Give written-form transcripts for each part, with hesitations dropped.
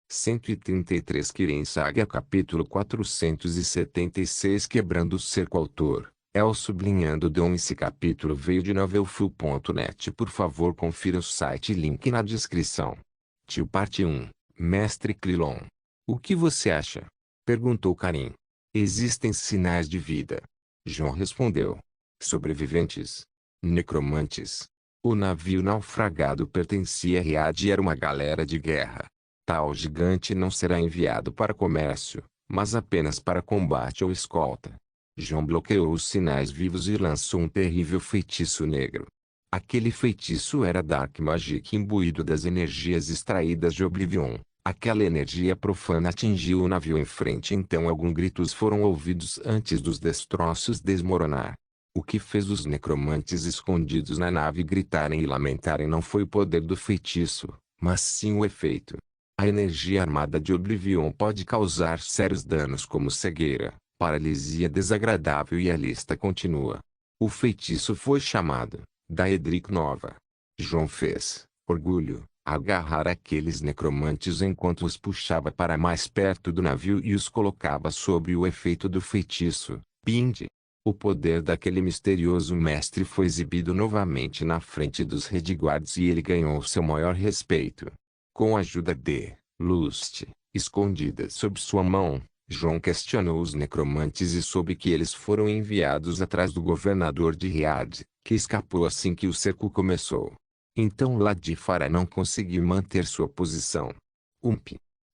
133 Kirin Saga capítulo 476 Quebrando o cerco autor, El sublinhando Dom. Esse capítulo veio de novelfull.net. Por favor confira o site link na descrição. Tio Parte 1, Mestre Krillon. O que você acha? Perguntou Karin. Existem sinais de vida. João respondeu. Sobreviventes. Necromantes. O navio naufragado pertencia a Riad e era uma galera de guerra. Tal gigante não será enviado para comércio, mas apenas para combate ou escolta. João bloqueou os sinais vivos e lançou um terrível feitiço negro. Aquele feitiço era Dark Magic imbuído das energias extraídas de Oblivion. Aquela energia profana atingiu o navio em frente, então alguns gritos foram ouvidos antes dos destroços desmoronar. O que fez os necromantes escondidos na nave gritarem e lamentarem não foi o poder do feitiço, mas sim o efeito. A energia armada de Oblivion pode causar sérios danos como cegueira, paralisia desagradável e a lista continua. O feitiço foi chamado Daedric Nova. João fez, orgulho, agarrar aqueles necromantes enquanto os puxava para mais perto do navio e os colocava sob o efeito do feitiço. Binde. O poder daquele misterioso mestre foi exibido novamente na frente dos Redguards e ele ganhou seu maior respeito. Com a ajuda de Lust, escondida sob sua mão, João questionou os necromantes e soube que eles foram enviados atrás do governador de Riad, que escapou assim que o cerco começou. Então Ladifara não conseguiu manter sua posição.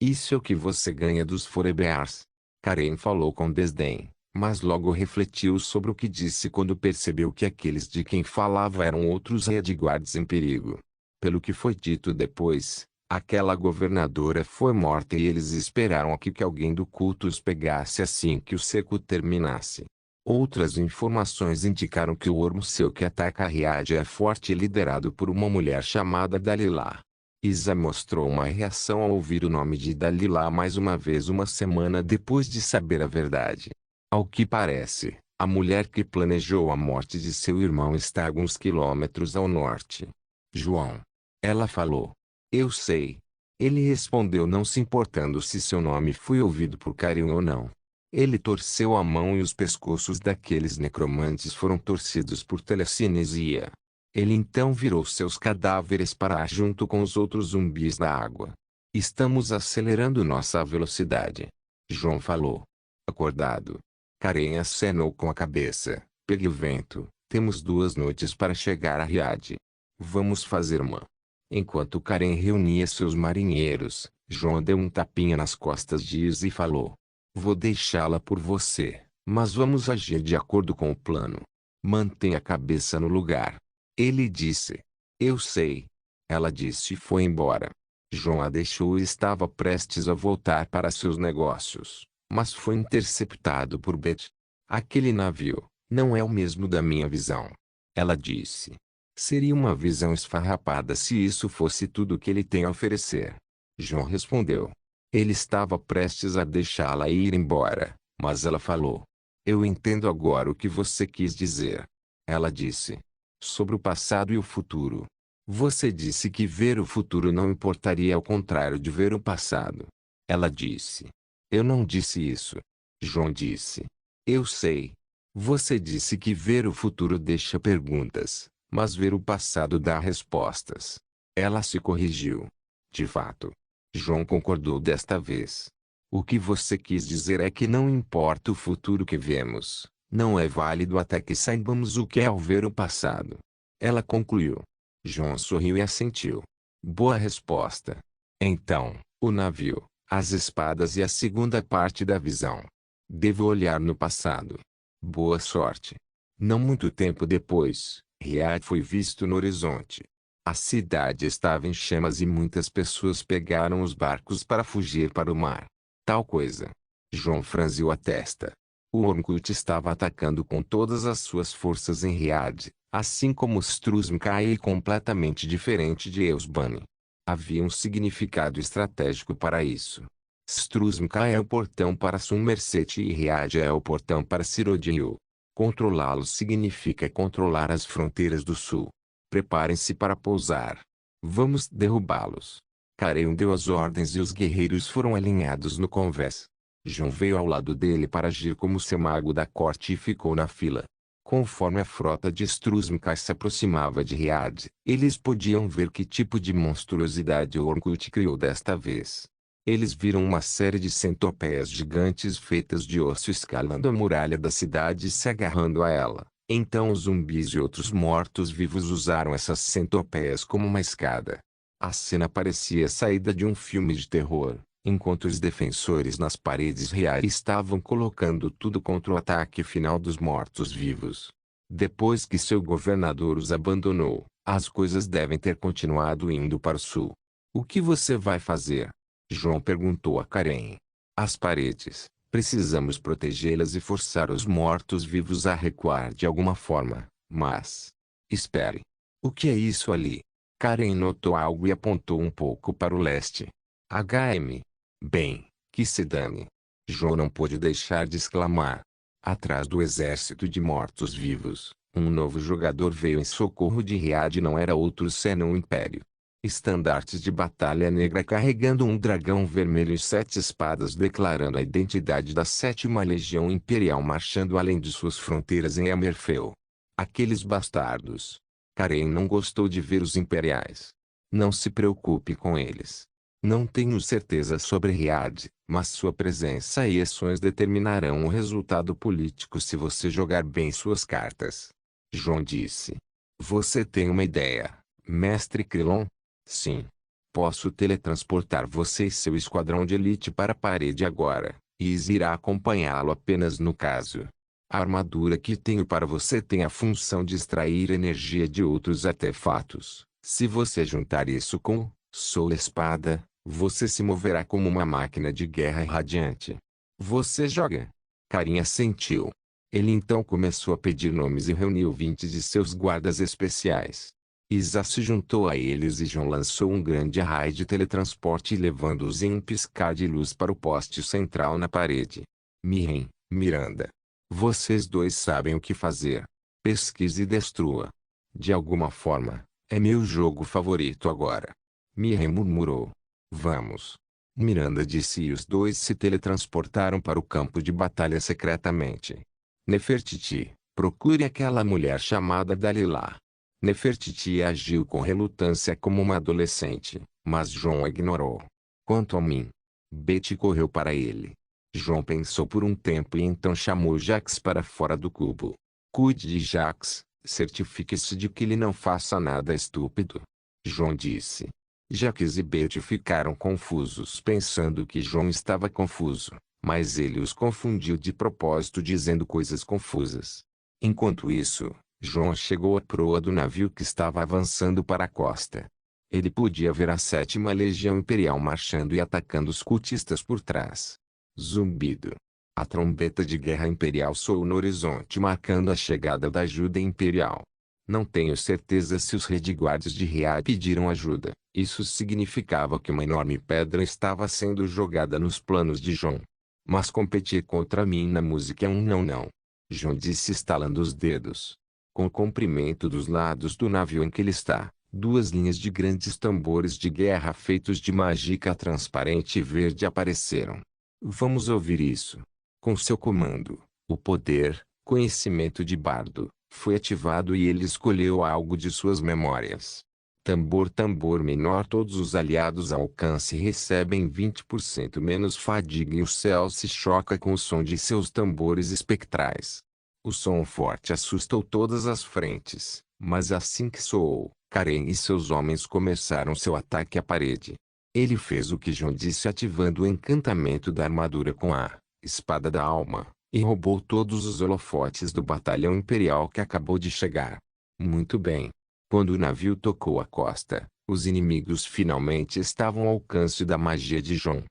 Isso é o que você ganha dos Forebears. Karen falou com desdém, mas logo refletiu sobre o que disse quando percebeu que aqueles de quem falava eram outros Redguards em perigo. Pelo que foi dito depois, aquela governadora foi morta e eles esperaram aqui que alguém do culto os pegasse assim que o cerco terminasse. Outras informações indicaram que o Ormseu que ataca a Riad é forte e liderado por uma mulher chamada Dalila. Isa mostrou uma reação ao ouvir o nome de Dalila mais uma vez uma semana depois de saber a verdade. Ao que parece, a mulher que planejou a morte de seu irmão está a alguns quilômetros ao norte. João. Ela falou. Eu sei. Ele respondeu não se importando se seu nome foi ouvido por Karin ou não. Ele torceu a mão e os pescoços daqueles necromantes foram torcidos por telecinesia. Ele então virou seus cadáveres para junto com os outros zumbis da água. Estamos acelerando nossa velocidade. João falou. Acordado. Karen acenou com a cabeça. Pegue o vento. Temos 2 noites para chegar a Riad. Vamos fazer uma. Enquanto Karen reunia seus marinheiros, João deu um tapinha nas costas de Isa e falou. Vou deixá-la por você, mas vamos agir de acordo com o plano. Mantenha a cabeça no lugar. Ele disse. Eu sei. Ela disse e foi embora. João a deixou e estava prestes a voltar para seus negócios, mas foi interceptado por Beth. Aquele navio não é o mesmo da minha visão. Ela disse. Seria uma visão esfarrapada se isso fosse tudo o que ele tem a oferecer. João respondeu. Ele estava prestes a deixá-la ir embora, mas ela falou. Eu entendo agora o que você quis dizer. Ela disse. Sobre o passado e o futuro. Você disse que ver o futuro não importaria ao contrário de ver o passado. Ela disse. Eu não disse isso. João disse. Eu sei. Você disse que ver o futuro deixa perguntas, mas ver o passado dá respostas. Ela se corrigiu. De fato. João concordou desta vez. O que você quis dizer é que não importa o futuro que vemos, não é válido até que saibamos o que é ao ver o passado. Ela concluiu. João sorriu e assentiu. Boa resposta. Então, o navio, as espadas e a segunda parte da visão. Devo olhar no passado. Boa sorte. Não muito tempo depois, Riad foi visto no horizonte. A cidade estava em chamas e muitas pessoas pegaram os barcos para fugir para o mar. Tal coisa. João franziu a testa. O Ormkut estava atacando com todas as suas forças em Riad, assim como Struzmkai completamente diferente de Eusbane. Havia um significado estratégico para isso. Struzmkai é o portão para Somerset e Riad é o portão para Cyrodiil. Controlá-los significa controlar as fronteiras do sul. Preparem-se para pousar. Vamos derrubá-los. Karen deu as ordens e os guerreiros foram alinhados no convés. João veio ao lado dele para agir como seu mago da corte e ficou na fila. Conforme a frota de Struzmkai se aproximava de Riad, eles podiam ver que tipo de monstruosidade Orkut criou desta vez. Eles viram uma série de centopeias gigantes feitas de osso escalando a muralha da cidade e se agarrando a ela. Então os zumbis e outros mortos-vivos usaram essas centopeias como uma escada. A cena parecia saída de um filme de terror, enquanto os defensores nas paredes reais estavam colocando tudo contra o ataque final dos mortos-vivos. Depois que seu governador os abandonou, as coisas devem ter continuado indo para o sul. O que você vai fazer? João perguntou a Karen. As paredes. Precisamos protegê-las e forçar os mortos-vivos a recuar de alguma forma, mas... Espere. O que é isso ali? Karen notou algo e apontou um pouco para o leste. HM. Bem, que se dane. João não pôde deixar de exclamar. Atrás do exército de mortos-vivos, um novo jogador veio em socorro de Riad e não era outro senão o Império. Estandartes de batalha negra carregando um dragão vermelho e 7 espadas declarando a identidade da 7ª Legião Imperial marchando além de suas fronteiras em Hammerfell. Aqueles bastardos. Karen não gostou de ver os imperiais. Não se preocupe com eles. Não tenho certeza sobre Riad, mas sua presença e ações determinarão o resultado político se você jogar bem suas cartas. João disse. Você tem uma ideia, mestre Krillon? Sim. Posso teletransportar você e seu esquadrão de elite para a parede agora, e Izzy irá acompanhá-lo apenas no caso. A armadura que tenho para você tem a função de extrair energia de outros artefatos. Se você juntar isso com Soul Espada, você se moverá como uma máquina de guerra radiante. Você joga? Karen assentiu. Ele então começou a pedir nomes e reuniu 20 de seus guardas especiais. Isa se juntou a eles e João lançou um grande raio de teletransporte levando-os em um piscar de luz para o poste central na parede. Mirren, Miranda. Vocês dois sabem o que fazer. Pesquise e destrua. De alguma forma, é meu jogo favorito agora. Mirren murmurou. Vamos. Miranda disse e os dois se teletransportaram para o campo de batalha secretamente. Nefertiti, procure aquela mulher chamada Dalila. Nefertiti agiu com relutância como uma adolescente, mas João a ignorou. Quanto a mim, Betty correu para ele. João pensou por um tempo e então chamou Jax para fora do cubo. Cuide de Jax, certifique-se de que ele não faça nada estúpido. João disse. Jax e Betty ficaram confusos pensando que João estava confuso, mas ele os confundiu de propósito dizendo coisas confusas. Enquanto isso, João chegou à proa do navio que estava avançando para a costa. Ele podia ver a 7ª Legião Imperial marchando e atacando os cultistas por trás. Zumbido. A trombeta de guerra imperial soou no horizonte marcando a chegada da ajuda imperial. Não tenho certeza se os redguards de Riad pediram ajuda. Isso significava que uma enorme pedra estava sendo jogada nos planos de João. Mas competir contra mim na música é um não. João disse estalando os dedos. Com o comprimento dos lados do navio em que ele está, 2 linhas de grandes tambores de guerra feitos de mágica transparente e verde apareceram. Vamos ouvir isso. Com seu comando, o poder, conhecimento de bardo, foi ativado e ele escolheu algo de suas memórias. Tambor menor. Todos os aliados ao alcance recebem 20% menos fadiga e o céu se choca com o som de seus tambores espectrais. O som forte assustou todas as frentes, mas assim que soou, Karen e seus homens começaram seu ataque à parede. Ele fez o que João disse ativando o encantamento da armadura com a Espada da Alma, e roubou todos os holofotes do batalhão imperial que acabou de chegar. Muito bem. Quando o navio tocou a costa, os inimigos finalmente estavam ao alcance da magia de João.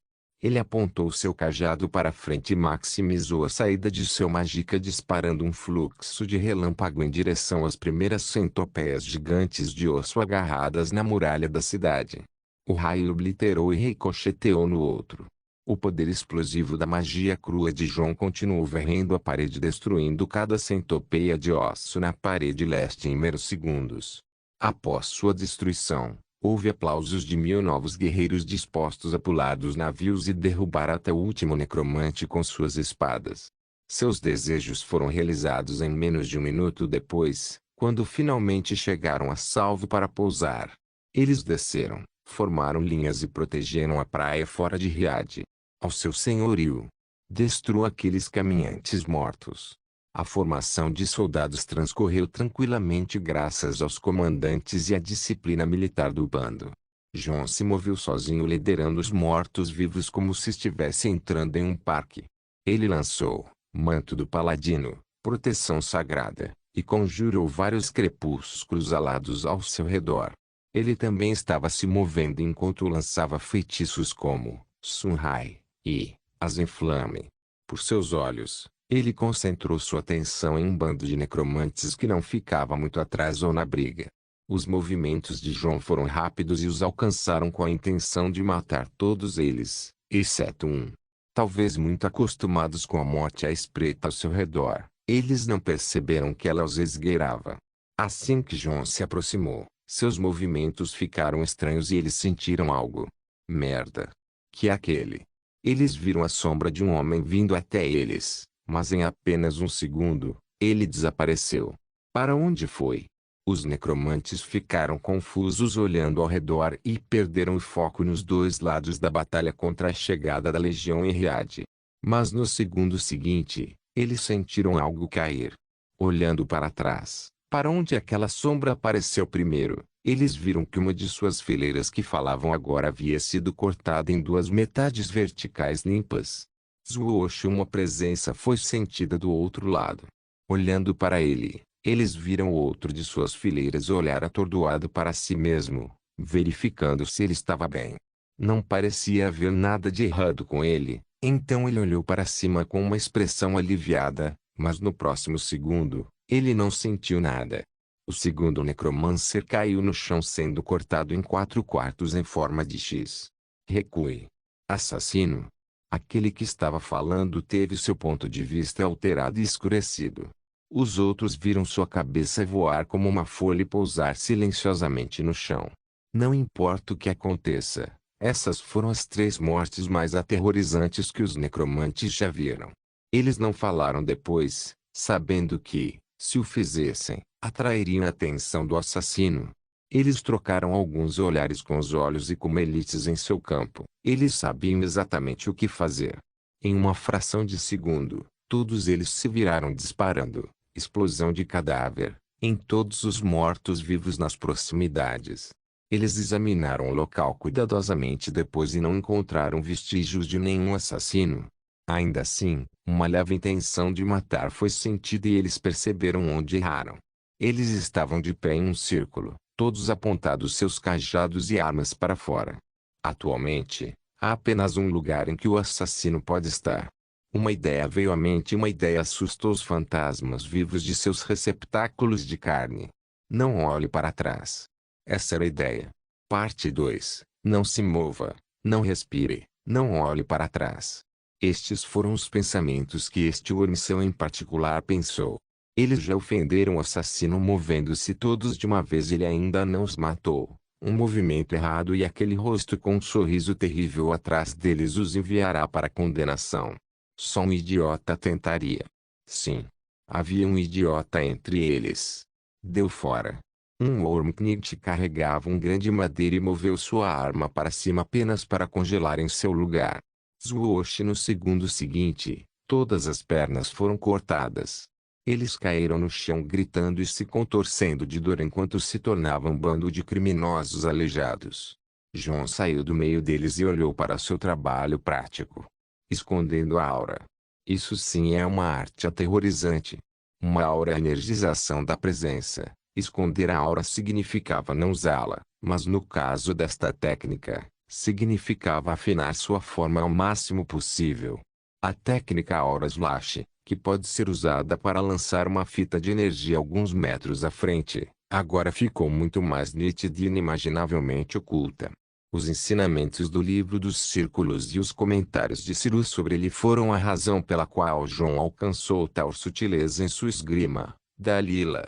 Ele apontou seu cajado para frente e maximizou a saída de seu mágica disparando um fluxo de relâmpago em direção às primeiras centopeias gigantes de osso agarradas na muralha da cidade. O raio obliterou e ricocheteou no outro. O poder explosivo da magia crua de João continuou varrendo a parede destruindo cada centopeia de osso na parede leste em meros segundos. Após sua destruição, Houve aplausos de 1000 novos guerreiros dispostos a pular dos navios e derrubar até o último necromante com suas espadas. Seus desejos foram realizados em menos de um minuto depois, quando finalmente chegaram a salvo para pousar. Eles desceram, formaram linhas e protegeram a praia fora de Riad. Ao seu senhorio, destrua aqueles caminhantes mortos. A formação de soldados transcorreu tranquilamente graças aos comandantes e à disciplina militar do bando. Jon se moveu sozinho liderando os mortos-vivos como se estivesse entrando em um parque. Ele lançou manto do paladino, proteção sagrada, e conjurou vários crepúsculos alados ao seu redor. Ele também estava se movendo enquanto lançava feitiços como Sunrai e As Inflame. Por seus olhos, ele concentrou sua atenção em um bando de necromantes que não ficava muito atrás ou na briga. Os movimentos de Jon foram rápidos e os alcançaram com a intenção de matar todos eles, exceto um. Talvez muito acostumados com a morte à espreita ao seu redor, eles não perceberam que ela os esgueirava. Assim que Jon se aproximou, seus movimentos ficaram estranhos e eles sentiram algo. Merda! Que é aquele? Eles viram a sombra de um homem vindo até eles, mas em apenas um segundo, ele desapareceu. Para onde foi? Os necromantes ficaram confusos olhando ao redor e perderam o foco nos dois lados da batalha contra a chegada da legião em Riad. Mas no segundo seguinte, eles sentiram algo cair. Olhando para trás, para onde aquela sombra apareceu primeiro, eles viram que uma de suas fileiras que falavam agora havia sido cortada em duas metades verticais limpas. Zwoosh, uma presença foi sentida do outro lado. Olhando para ele, eles viram o outro de suas fileiras olhar atordoado para si mesmo, verificando se ele estava bem. Não parecia haver nada de errado com ele, então ele olhou para cima com uma expressão aliviada, mas no próximo segundo, ele não sentiu nada. O segundo necromancer caiu no chão sendo cortado em 4/4 em forma de X. Recue. Assassino. Aquele que estava falando teve seu ponto de vista alterado e escurecido. Os outros viram sua cabeça voar como uma folha e pousar silenciosamente no chão. Não importa o que aconteça, essas foram as 3 mortes mais aterrorizantes que os necromantes já viram. Eles não falaram depois, sabendo que, se o fizessem, atrairiam a atenção do assassino. Eles trocaram alguns olhares com os olhos e como elites em seu campo, eles sabiam exatamente o que fazer. Em uma fração de segundo, todos eles se viraram disparando. Explosão de cadáver, em todos os mortos-vivos nas proximidades. Eles examinaram o local cuidadosamente depois e não encontraram vestígios de nenhum assassino. Ainda assim, uma leve intenção de matar foi sentida e eles perceberam onde erraram. Eles estavam de pé em um círculo, todos apontados seus cajados e armas para fora. Atualmente, há apenas um lugar em que o assassino pode estar. Uma ideia veio à mente e uma ideia assustou os fantasmas vivos de seus receptáculos de carne. Não olhe para trás. Essa era a ideia. Parte 2. Não se mova, não respire, não olhe para trás. Estes foram os pensamentos que este Wormson em particular pensou. Eles já ofenderam o assassino movendo-se todos de uma vez e ele ainda não os matou. Um movimento errado e aquele rosto com um sorriso terrível atrás deles os enviará para a condenação. Só um idiota tentaria. Sim. Havia um idiota entre eles. Deu fora. Um Wormknecht carregava um grande madeira e moveu sua arma para cima apenas para congelar em seu lugar. Zwoosh no segundo seguinte, todas as pernas foram cortadas. Eles caíram no chão gritando e se contorcendo de dor enquanto se tornavam um bando de criminosos aleijados. Jon saiu do meio deles e olhou para seu trabalho prático. Escondendo a aura. Isso sim é uma arte aterrorizante. Uma aura é a energização da presença. Esconder a aura significava não usá-la, mas no caso desta técnica, significava afinar sua forma ao máximo possível. A técnica Aura Slash, que pode ser usada para lançar uma fita de energia alguns metros à frente, agora ficou muito mais nítida e inimaginavelmente oculta. Os ensinamentos do livro dos círculos e os comentários de Cyrus sobre ele foram a razão pela qual Jon alcançou tal sutileza em sua esgrima. Dalila.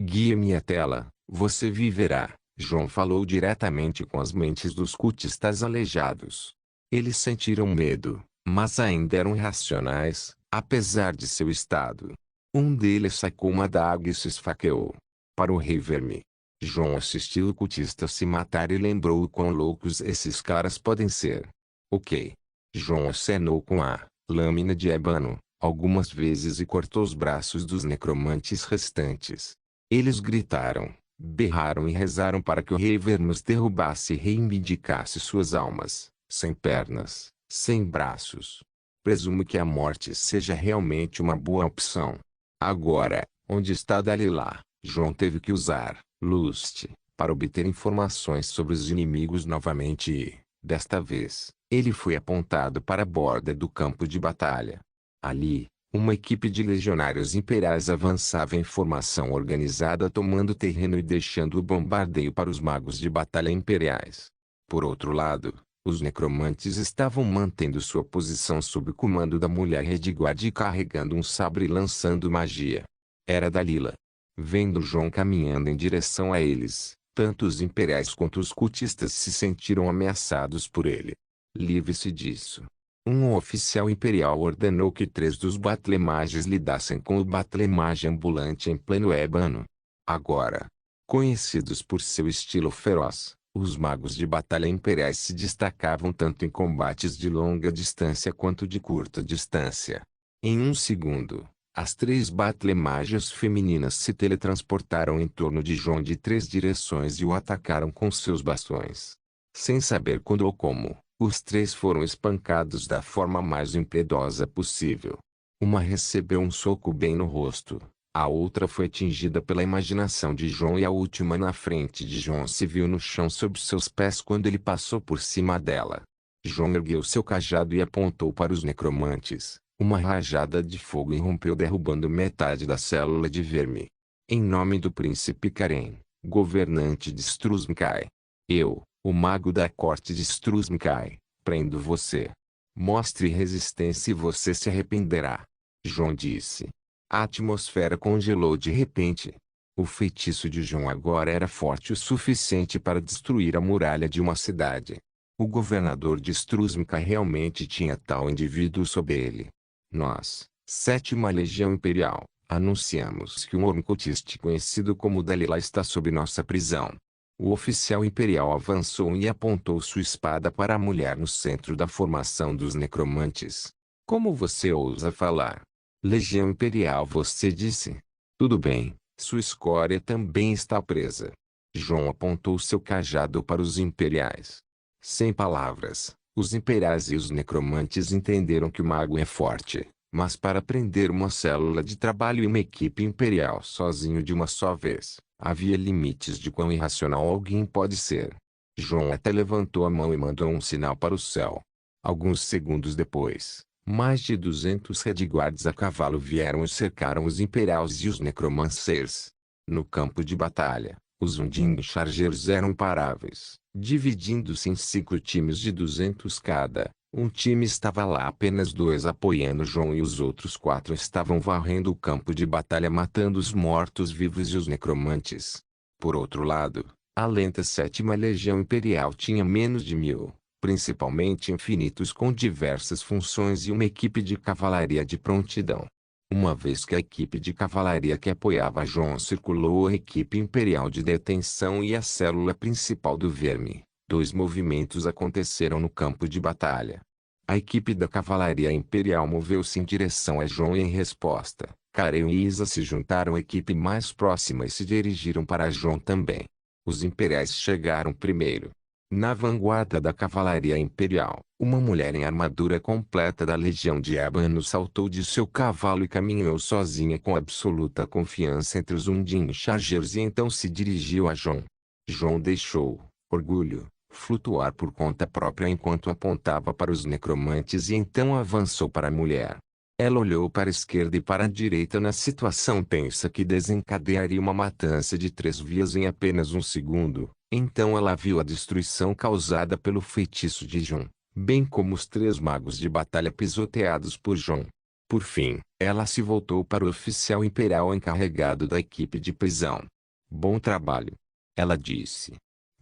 Guie-me até ela, você viverá. João falou diretamente com as mentes dos cultistas aleijados. Eles sentiram medo, mas ainda eram irracionais, apesar de seu estado. Um deles sacou uma adaga e se esfaqueou. Para o rei Verme. João assistiu o cultista se matar e lembrou o quão loucos esses caras podem ser. Ok. João acenou com a lâmina de ébano algumas vezes e cortou os braços dos necromantes restantes. Eles gritaram, berraram e rezaram para que o rei Vermes derrubasse e reivindicasse suas almas, sem pernas, sem braços. Presumo que a morte seja realmente uma boa opção. Agora, onde está Dalila? João teve que usar Lust para obter informações sobre os inimigos novamente e, desta vez, ele foi apontado para a borda do campo de batalha. Ali, uma equipe de legionários imperiais avançava em formação organizada tomando terreno e deixando o bombardeio para os magos de batalha imperiais. Por outro lado, os necromantes estavam mantendo sua posição sob o comando da mulher Redguard e carregando um sabre e lançando magia. Era Dalila. Vendo João caminhando em direção a eles, tanto os imperiais quanto os cultistas se sentiram ameaçados por ele. Livre-se disso. Um oficial imperial ordenou que 3 dos Batlemages lidassem com o Batlemage ambulante em pleno ébano. Agora, conhecidos por seu estilo feroz, os magos de batalha imperiais se destacavam tanto em combates de longa distância quanto de curta distância. Em um segundo, as 3 Batlemages femininas se teletransportaram em torno de João de 3 direções e o atacaram com seus bastões. Sem saber quando ou como, os 3 foram espancados da forma mais impiedosa possível. Uma recebeu um soco bem no rosto, a outra foi atingida pela imaginação de João e a última na frente de João se viu no chão sob seus pés quando ele passou por cima dela. João ergueu seu cajado e apontou para os necromantes. Uma rajada de fogo irrompeu derrubando metade da célula de Verme. Em nome do príncipe Karen, governante de Struzmkai. Eu, o mago da corte de Struzmkai, prendo você. Mostre resistência e você se arrependerá. João disse. A atmosfera congelou de repente. O feitiço de João agora era forte o suficiente para destruir a muralha de uma cidade. O governador de Struzmkai realmente tinha tal indivíduo sob ele. Nós, 7ª Legião Imperial, anunciamos que um Ormcultiste conhecido como Dalila está sob nossa prisão. O oficial imperial avançou e apontou sua espada para a mulher no centro da formação dos necromantes. Como você ousa falar? Legião Imperial, você disse? Tudo bem, sua escória também está presa. João apontou seu cajado para os imperiais. Sem palavras, os imperiais e os necromantes entenderam que o mago é forte, mas para prender uma célula de trabalho e uma equipe imperial sozinho de uma só vez, havia limites de quão irracional alguém pode ser. João até levantou a mão e mandou um sinal para o céu. Alguns segundos depois, mais de 200 Redguards a cavalo vieram e cercaram os imperiais e os necromancers. No campo de batalha, os Undine Chargers eram imparáveis, dividindo-se em 5 times de 200 cada. Um time estava lá apenas 2 apoiando João e os outros 4 estavam varrendo o campo de batalha matando os mortos-vivos e os necromantes. Por outro lado, a lenta 7ª Legião Imperial tinha menos de 1000, principalmente infinitos com diversas funções e uma equipe de cavalaria de prontidão. Uma vez que a equipe de cavalaria que apoiava João circulou a equipe imperial de detenção e a célula principal do Verme, 2 movimentos aconteceram no campo de batalha. A equipe da cavalaria imperial moveu-se em direção a João e em resposta, Karen e Isa se juntaram à equipe mais próxima e se dirigiram para João também. Os imperiais chegaram primeiro. Na vanguarda da cavalaria imperial, uma mulher em armadura completa da Legião de Ébano saltou de seu cavalo e caminhou sozinha com absoluta confiança entre os Undine Chargers e então se dirigiu a João. João deixou, orgulho, flutuar por conta própria enquanto apontava para os necromantes e então avançou para a mulher. Ela olhou para a esquerda e para a direita na situação tensa que desencadearia uma matança de 3 vias em apenas um segundo. Então ela viu a destruição causada pelo feitiço de João, bem como os 3 magos de batalha pisoteados por João. Por fim, ela se voltou para o oficial imperial encarregado da equipe de prisão. Bom trabalho. Ela disse.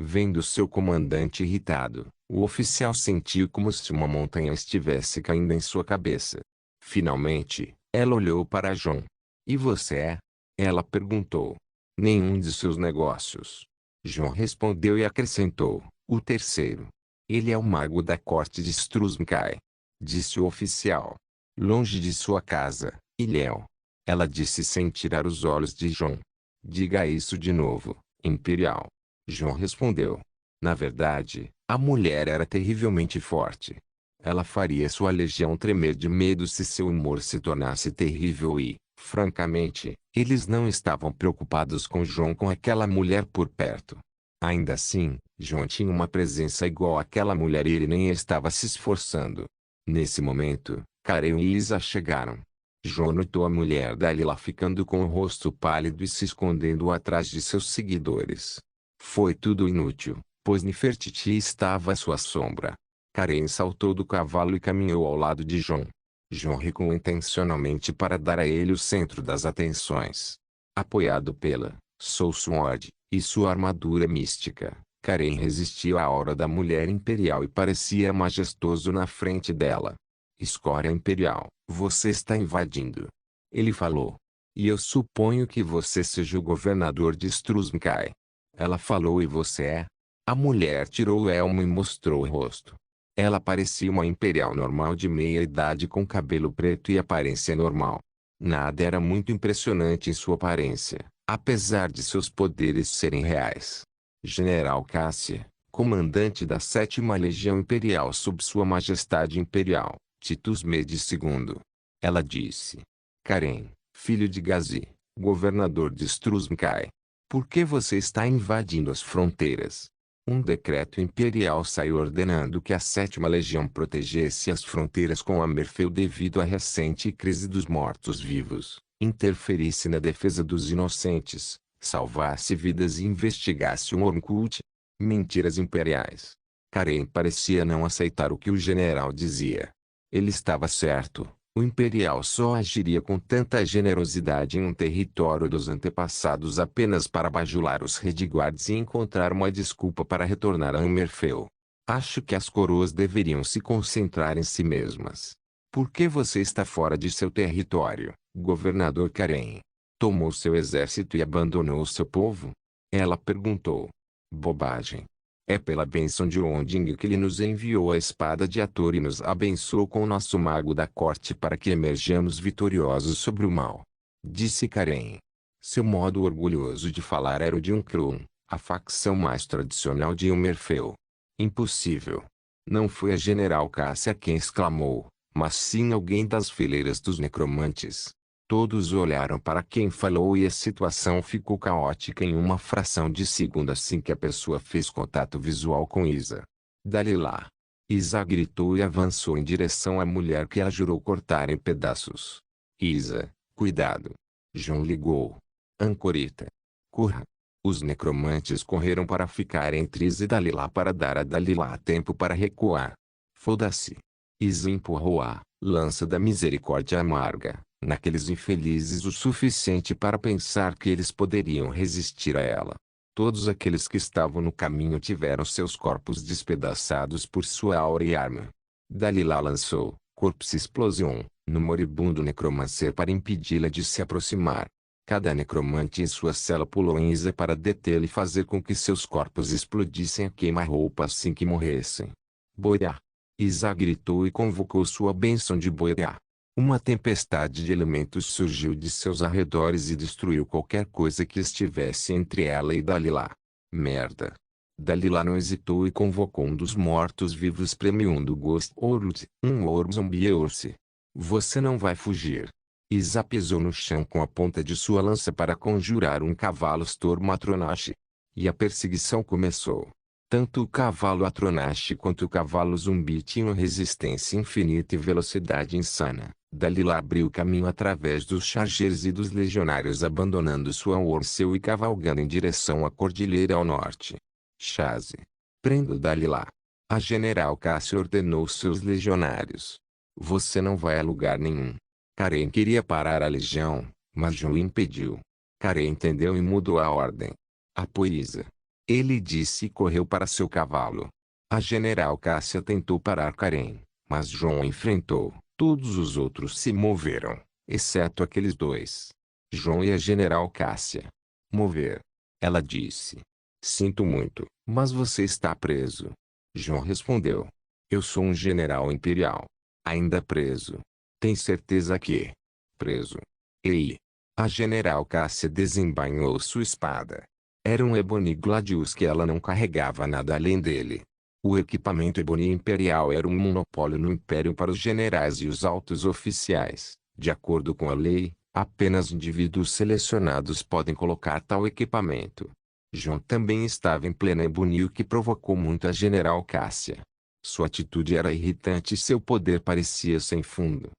Vendo seu comandante irritado, o oficial sentiu como se uma montanha estivesse caindo em sua cabeça. Finalmente, ela olhou para João. "E você é?" Ela perguntou. "Nenhum de seus negócios." João respondeu e acrescentou: "O terceiro. Ele é o mago da corte de Struzmkai." Disse o oficial. "Longe de sua casa, Ilhéu." Ela disse sem tirar os olhos de João. "Diga isso de novo, Imperial." João respondeu. Na verdade, a mulher era terrivelmente forte. Ela faria sua legião tremer de medo se seu humor se tornasse terrível e, francamente, eles não estavam preocupados com João com aquela mulher por perto. Ainda assim, João tinha uma presença igual àquela mulher e ele nem estava se esforçando. Nesse momento, Karen e Isa chegaram. João notou a mulher Dalila ficando com o rosto pálido e se escondendo atrás de seus seguidores. Foi tudo inútil, pois Nefertiti estava à sua sombra. Karen saltou do cavalo e caminhou ao lado de João. João recuou intencionalmente para dar a ele o centro das atenções. Apoiado pela Soul Sword e sua armadura mística, Karen resistiu à aura da mulher imperial e parecia majestoso na frente dela. "Escória imperial, você está invadindo." Ele falou. "E eu suponho que você seja o governador de Struzmkai." Ela falou. "E você é?" A mulher tirou o elmo e mostrou o rosto. Ela parecia uma imperial normal de meia idade com cabelo preto e aparência normal. Nada era muito impressionante em sua aparência, apesar de seus poderes serem reais. "General Cássia, comandante da 7ª Legião Imperial sob Sua Majestade Imperial, Titus Medes II." Ela disse. "Karen, filho de Gazi, governador de Struzmkai. Por que você está invadindo as fronteiras?" Um decreto imperial saiu ordenando que a 7ª Legião protegesse as fronteiras com Amerfeu devido à recente crise dos mortos-vivos, interferisse na defesa dos inocentes, salvasse vidas e investigasse o Ormkult. Mentiras imperiais. Karen parecia não aceitar o que o general dizia. Ele estava certo. O imperial só agiria com tanta generosidade em um território dos antepassados apenas para bajular os Redguards e encontrar uma desculpa para retornar a Amerfeu. "Acho que as coroas deveriam se concentrar em si mesmas. Por que você está fora de seu território, governador Karen? Tomou seu exército e abandonou seu povo?" Ela perguntou. "Bobagem. É pela bênção de Onding que ele nos enviou a espada de Ator e nos abençoou com o nosso mago da corte para que emerjamos vitoriosos sobre o mal." Disse Karen. Seu modo orgulhoso de falar era o de um Krun, a facção mais tradicional de Amerfeu. "Impossível." Não foi a General Cássia quem exclamou, mas sim alguém das fileiras dos necromantes. Todos olharam para quem falou e a situação ficou caótica em uma fração de segundo assim que a pessoa fez contato visual com Isa. "Dalila." Isa gritou e avançou em direção à mulher que ela jurou cortar em pedaços. "Isa, cuidado." João ligou. "Ancorita. Corra." Os necromantes correram para ficar entre Isa e Dalila para dar a Dalila tempo para recuar. "Foda-se." Isa empurrou a lança da misericórdia amarga naqueles infelizes o suficiente para pensar que eles poderiam resistir a ela. Todos aqueles que estavam no caminho tiveram seus corpos despedaçados por sua aura e arma. Dalila lançou Corpse Explosion no moribundo necromancer para impedi-la de se aproximar. Cada necromante em sua cela pulou em Isa para detê-la e fazer com que seus corpos explodissem a queima-roupa assim que morressem. "Boiá!" Isa gritou e convocou sua bênção de Boiá. Uma tempestade de elementos surgiu de seus arredores e destruiu qualquer coisa que estivesse entre ela e Dalila. "Merda." Dalila não hesitou e convocou um dos mortos-vivos Premium do Ghost World, um Orb Zombie Urse. "Você não vai fugir." Isa pisou no chão com a ponta de sua lança para conjurar um cavalo Storm Atronashi. E a perseguição começou. Tanto o cavalo Atronashi quanto o cavalo zumbi tinham resistência infinita e velocidade insana. Dalila abriu caminho através dos chargers e dos legionários abandonando sua Orseu e cavalgando em direção à cordilheira ao norte. "Chaze. Prenda Dalila." A General Cassia ordenou seus legionários. "Você não vai a lugar nenhum." Karen queria parar a legião, mas João impediu. Karen entendeu e mudou a ordem. "Apoie Isa." Ele disse e correu para seu cavalo. A general Cássia tentou parar Karen, mas João enfrentou. Todos os outros se moveram, exceto aqueles dois. João e a general Cássia. Mover. Ela disse. Sinto muito, mas você está preso. João respondeu. Eu sou um general imperial. Ainda preso. Tem certeza que? Preso. Ei! A general Cássia desembainhou sua espada. Era um Ebony Gladius que ela não carregava nada além dele. O equipamento Ebony Imperial era um monopólio no Império para os generais e os altos oficiais. De acordo com a lei, apenas indivíduos selecionados podem colocar tal equipamento. João também estava em plena Ebony, o que provocou muito a general Cássia. Sua atitude era irritante e seu poder parecia sem fundo.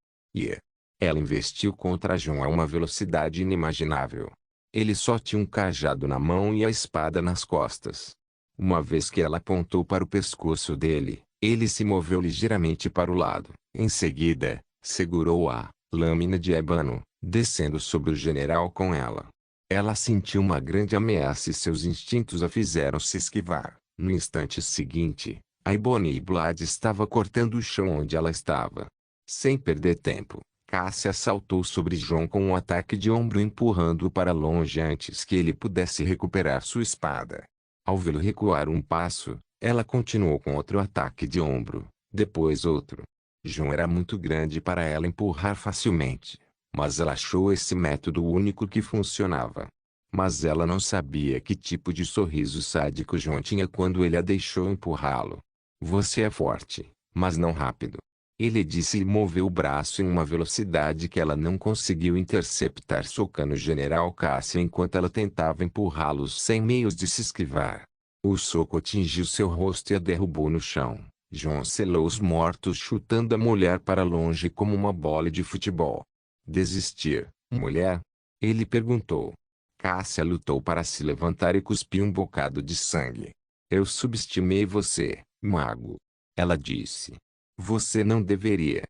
Ela investiu contra João a uma velocidade inimaginável. Ele só tinha um cajado na mão e a espada nas costas. Uma vez que ela apontou para o pescoço dele, ele se moveu ligeiramente para o lado. Em seguida, segurou a lâmina de ébano, descendo sobre o general com ela. Ela sentiu uma grande ameaça e seus instintos a fizeram se esquivar. No instante seguinte, a Ebony Blade estava cortando o chão onde ela estava. Sem perder tempo, Cássia saltou sobre João com um ataque de ombro, empurrando-o para longe antes que ele pudesse recuperar sua espada. Ao vê-lo recuar um passo, ela continuou com outro ataque de ombro, depois outro. João era muito grande para ela empurrar facilmente, mas ela achou esse método o único que funcionava. Mas ela não sabia que tipo de sorriso sádico João tinha quando ele a deixou empurrá-lo. Você é forte, mas não rápido. Ele disse e moveu o braço em uma velocidade que ela não conseguiu interceptar, socando o general Cássia enquanto ela tentava empurrá-lo sem meios de se esquivar. O soco atingiu seu rosto e a derrubou no chão. João selou os mortos, chutando a mulher para longe como uma bola de futebol. Desistir, mulher? Ele perguntou. Cássia lutou para se levantar e cuspiu um bocado de sangue. Eu subestimei você, mago. Ela disse. Você não deveria.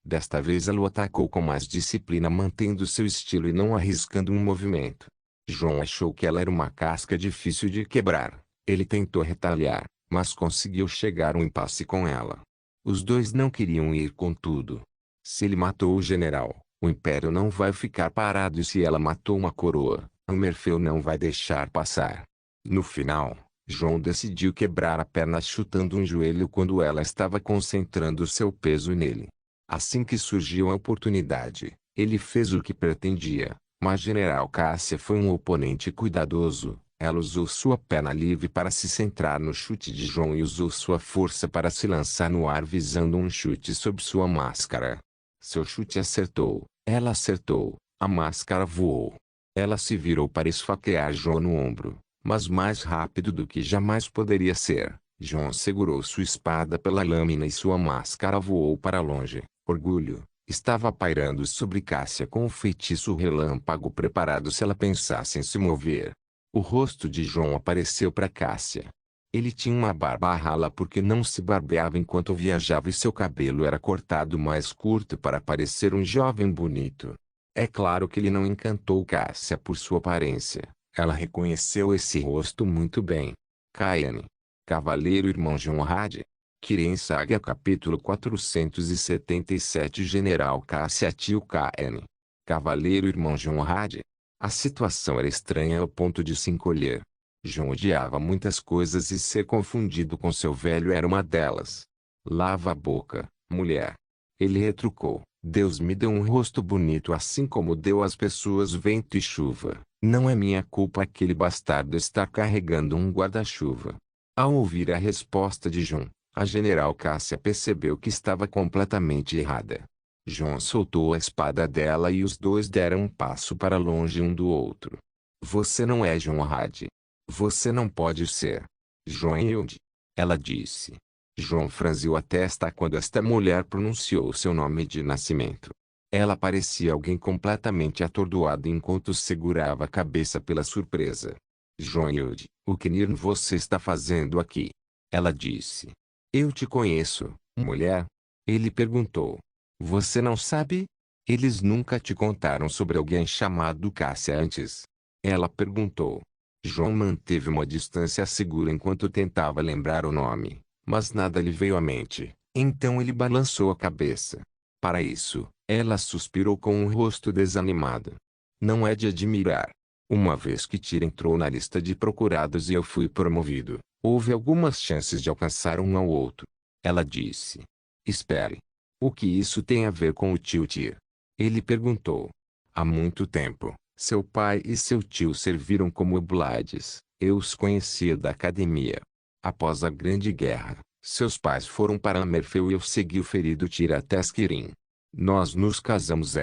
Desta vez ela o atacou com mais disciplina, mantendo seu estilo e não arriscando um movimento. João achou que ela era uma casca difícil de quebrar. Ele tentou retaliar, mas conseguiu chegar a um impasse com ela. Os dois não queriam ir com tudo. Se ele matou o general, o Império não vai ficar parado, e se ela matou uma coroa, o Merfeu não vai deixar passar. No final, João decidiu quebrar a perna chutando um joelho quando ela estava concentrando seu peso nele. Assim que surgiu a oportunidade, ele fez o que pretendia, mas General Cássia foi um oponente cuidadoso. Ela usou sua perna livre para se centrar no chute de João e usou sua força para se lançar no ar visando um chute sob sua máscara. Seu chute acertou, ela acertou, a máscara voou. Ela se virou para esfaquear João no ombro. Mas mais rápido do que jamais poderia ser, João segurou sua espada pela lâmina e sua máscara voou para longe. Orgulho estava pairando sobre Cássia com o feitiço relâmpago preparado se ela pensasse em se mover. O rosto de João apareceu para Cássia. Ele tinha uma barba rala porque não se barbeava enquanto viajava e seu cabelo era cortado mais curto para parecer um jovem bonito. É claro que ele não encantou Cássia por sua aparência. Ela reconheceu esse rosto muito bem. Caen. Cavaleiro irmão Jonrad. Kirin Saga capítulo 477 General Cássia Tio Caen. Cavaleiro irmão Jonrad. A situação era estranha ao ponto de se encolher. João odiava muitas coisas e ser confundido com seu velho era uma delas. Lava a boca, mulher. Ele retrucou. Deus me deu um rosto bonito assim como deu às pessoas vento e chuva. Não é minha culpa aquele bastardo estar carregando um guarda-chuva. Ao ouvir a resposta de João, a general Cássia percebeu que estava completamente errada. João soltou a espada dela e os dois deram um passo para longe um do outro. Você não é Jonrad. Você não pode ser. João Hilde. Ela disse. João franziu a testa quando esta mulher pronunciou seu nome de nascimento. Ela parecia alguém completamente atordoado enquanto segurava a cabeça pela surpresa. João Hilde, o que você está fazendo aqui? Ela disse. Eu te conheço, mulher? Ele perguntou. Você não sabe? Eles nunca te contaram sobre alguém chamado Cássia antes? Ela perguntou. João manteve uma distância segura enquanto tentava lembrar o nome, mas nada lhe veio à mente. Então ele balançou a cabeça. Para isso, ela suspirou com um rosto desanimado. Não é de admirar. Uma vez que Tyr entrou na lista de procurados e eu fui promovido, houve algumas chances de alcançar um ao outro. Ela disse. Espere. O que isso tem a ver com o tio Tyr? Ele perguntou. Há muito tempo, seu pai e seu tio serviram como oblates. Eu os conhecia da academia. Após a Grande Guerra, seus pais foram para Amerfeu e eu segui o ferido Tyr até Asquirim. Nós nos casamos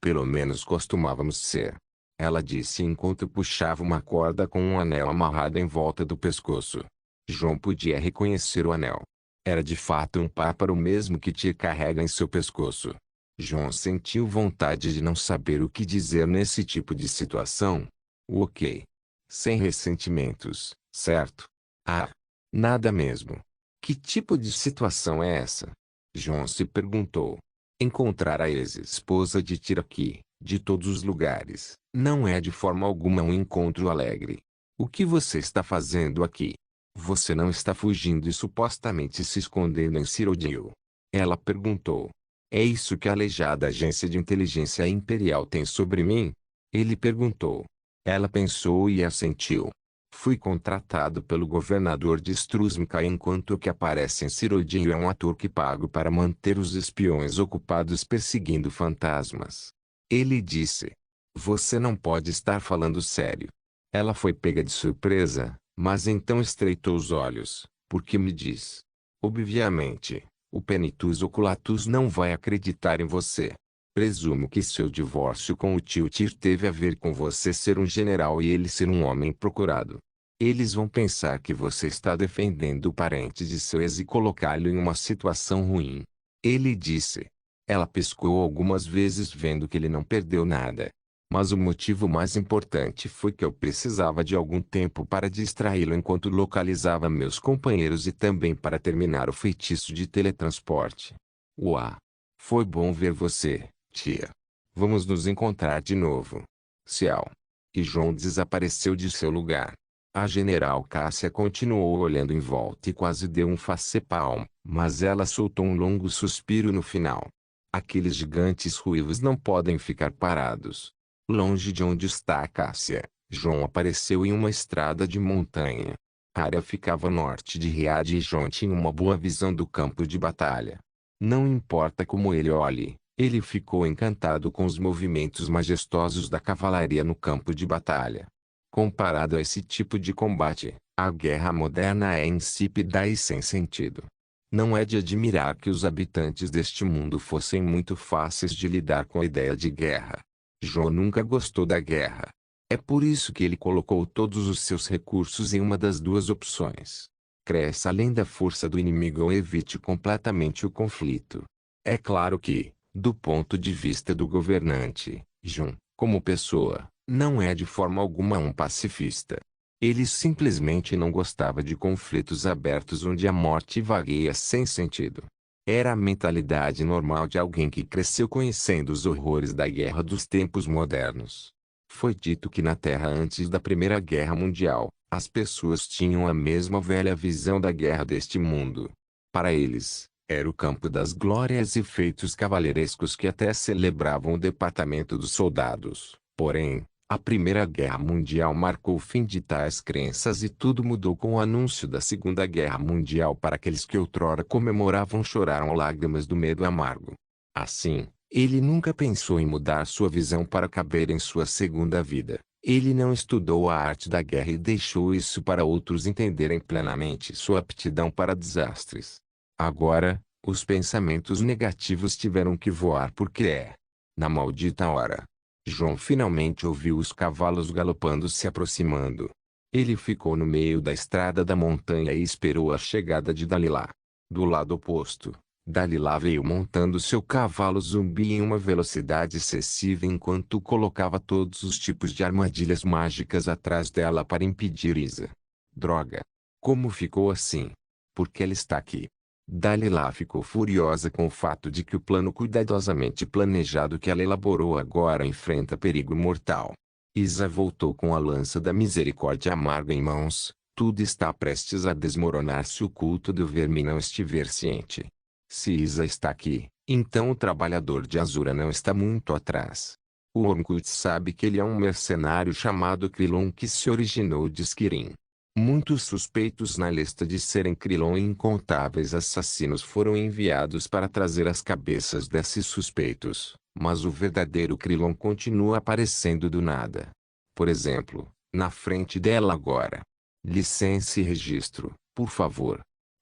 pelo menos costumávamos ser. Ela disse enquanto puxava uma corda com um anel amarrado em volta do pescoço. João podia reconhecer o anel. Era de fato um páparo mesmo que Tyr carrega em seu pescoço. João sentiu vontade de não saber o que dizer nesse tipo de situação. Ok. Sem ressentimentos, certo? Ah, nada mesmo. Que tipo de situação é essa? João se perguntou. Encontrar a ex-esposa de Tyr aqui, de todos os lugares, não é de forma alguma um encontro alegre. O que você está fazendo aqui? Você não está fugindo e supostamente se escondendo em Cyrodiil? Ela perguntou. É isso que a aleijada agência de inteligência imperial tem sobre mim? Ele perguntou. Ela pensou e assentiu. Fui contratado pelo governador de Struzmka enquanto o que aparece em Cyrodiil é um ator que pago para manter os espiões ocupados perseguindo fantasmas. Ele disse. Você não pode estar falando sério. Ela foi pega de surpresa, mas então estreitou os olhos. Por que me diz? Obviamente, o Penitus Oculatus não vai acreditar em você. Presumo que seu divórcio com o tio Tyr teve a ver com você ser um general e ele ser um homem procurado. Eles vão pensar que você está defendendo o parente de seu ex e colocá-lo em uma situação ruim. Ele disse. Ela piscou algumas vezes vendo que ele não perdeu nada. Mas o motivo mais importante foi que eu precisava de algum tempo para distraí-lo enquanto localizava meus companheiros e também para terminar o feitiço de teletransporte. Uau! Foi bom ver você, tia. Vamos nos encontrar de novo. Ciao. E João desapareceu de seu lugar. A general Cássia continuou olhando em volta e quase deu um facepalm, mas ela soltou um longo suspiro no final. Aqueles gigantes ruivos não podem ficar parados. Longe de onde está a Cássia, João apareceu em uma estrada de montanha. A área ficava a norte de Riad e João tinha uma boa visão do campo de batalha. Não importa como ele olhe, ele ficou encantado com os movimentos majestosos da cavalaria no campo de batalha. Comparado a esse tipo de combate, a guerra moderna é insípida e sem sentido. Não é de admirar que os habitantes deste mundo fossem muito fáceis de lidar com a ideia de guerra. João nunca gostou da guerra. É por isso que ele colocou todos os seus recursos em uma das duas opções. Cresça além da força do inimigo ou evite completamente o conflito. É claro que, do ponto de vista do governante, João, como pessoa, não é de forma alguma um pacifista. Ele simplesmente não gostava de conflitos abertos onde a morte vagueia sem sentido. Era a mentalidade normal de alguém que cresceu conhecendo os horrores da guerra dos tempos modernos. Foi dito que na Terra antes da Primeira Guerra Mundial, as pessoas tinham a mesma velha visão da guerra deste mundo. Para eles, era o campo das glórias e feitos cavalheirescos que até celebravam o departamento dos soldados. Porém, a Primeira Guerra Mundial marcou o fim de tais crenças e tudo mudou com o anúncio da Segunda Guerra Mundial para aqueles que outrora comemoravam choraram lágrimas do medo amargo. Assim, ele nunca pensou em mudar sua visão para caber em sua segunda vida. Ele não estudou a arte da guerra e deixou isso para outros entenderem plenamente sua aptidão para desastres. Agora, os pensamentos negativos tiveram que voar porque na maldita hora. João finalmente ouviu os cavalos galopando se aproximando. Ele ficou no meio da estrada da montanha e esperou a chegada de Dalila. Do lado oposto, Dalila veio montando seu cavalo zumbi em uma velocidade excessiva enquanto colocava todos os tipos de armadilhas mágicas atrás dela para impedir Isa. Droga! Como ficou assim? Por que ela está aqui? Dalila ficou furiosa com o fato de que o plano cuidadosamente planejado que ela elaborou agora enfrenta perigo mortal. Isa voltou com a lança da misericórdia amarga em mãos. Tudo está prestes a desmoronar se o culto do verme não estiver ciente. Se Isa está aqui, então o trabalhador de Azura não está muito atrás. O Ormkut sabe que ele é um mercenário chamado Krillon que se originou de Skirin. Muitos suspeitos na lista de serem Krillon e incontáveis assassinos foram enviados para trazer as cabeças desses suspeitos, mas o verdadeiro Krillon continua aparecendo do nada. Por exemplo, na frente dela agora. Licença e registro, por favor.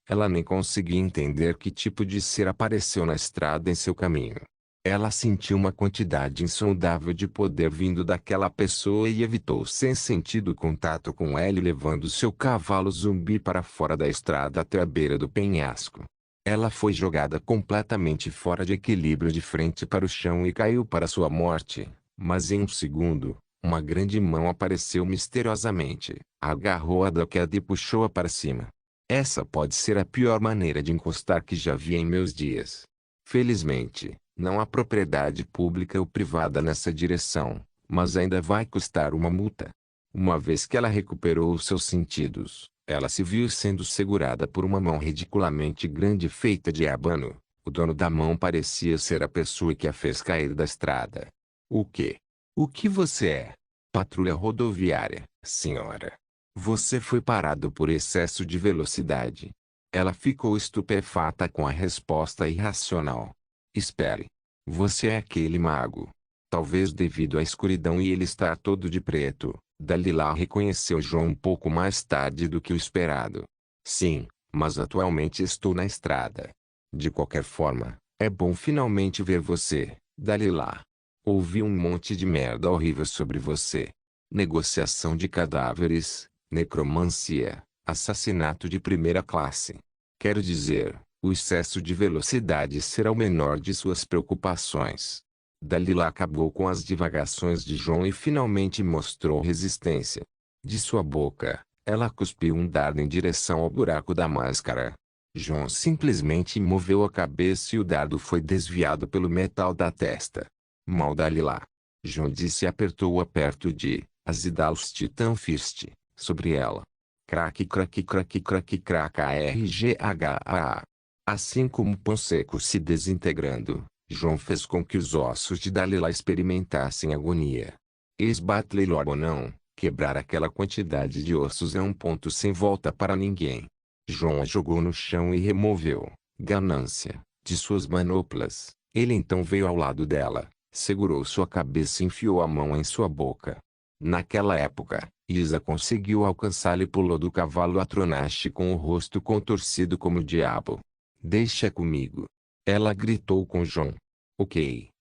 Ela nem conseguia entender que tipo de ser apareceu na estrada em seu caminho. Ela sentiu uma quantidade insondável de poder vindo daquela pessoa e evitou sem sentido o contato com ele levando seu cavalo zumbi para fora da estrada até a beira do penhasco. Ela foi jogada completamente fora de equilíbrio de frente para o chão e caiu para sua morte, mas em um segundo, uma grande mão apareceu misteriosamente, agarrou-a da queda e puxou-a para cima. Essa pode ser a pior maneira de encostar que já vi em meus dias. Felizmente, não há propriedade pública ou privada nessa direção, mas ainda vai custar uma multa. Uma vez que ela recuperou os seus sentidos, ela se viu sendo segurada por uma mão ridiculamente grande feita de ébano. O dono da mão parecia ser a pessoa que a fez cair da estrada. O quê? O que você é? Patrulha rodoviária, senhora. Você foi parado por excesso de velocidade. Ela ficou estupefata com a resposta irracional. Espere. Você é aquele mago. Talvez devido à escuridão e ele estar todo de preto, Dalila reconheceu João um pouco mais tarde do que o esperado. Sim, mas atualmente estou na estrada. De qualquer forma, é bom finalmente ver você, Dalila. Ouvi um monte de merda horrível sobre você. Negociação de cadáveres, necromancia, assassinato de primeira classe. Quero dizer, o excesso de velocidade será o menor de suas preocupações. Dalila acabou com as divagações de João e finalmente mostrou resistência. De sua boca, ela cuspiu um dardo em direção ao buraco da máscara. João simplesmente moveu a cabeça e o dardo foi desviado pelo metal da testa. Mal Dalila. João disse e apertou-a perto de Azidaus Titan Fist, sobre ela. Crack crack crack crack crack argha. Assim como o pão seco se desintegrando, João fez com que os ossos de Dalila experimentassem agonia. Esbatlelor ou não, quebrar aquela quantidade de ossos é um ponto sem volta para ninguém. João a jogou no chão e removeu, ganância, de suas manoplas. Ele então veio ao lado dela, segurou sua cabeça e enfiou a mão em sua boca. Naquela época, Isa conseguiu alcançá-lo e pulou do cavalo Atronaste com o rosto contorcido como o diabo. Deixa comigo. Ela gritou com João. Ok,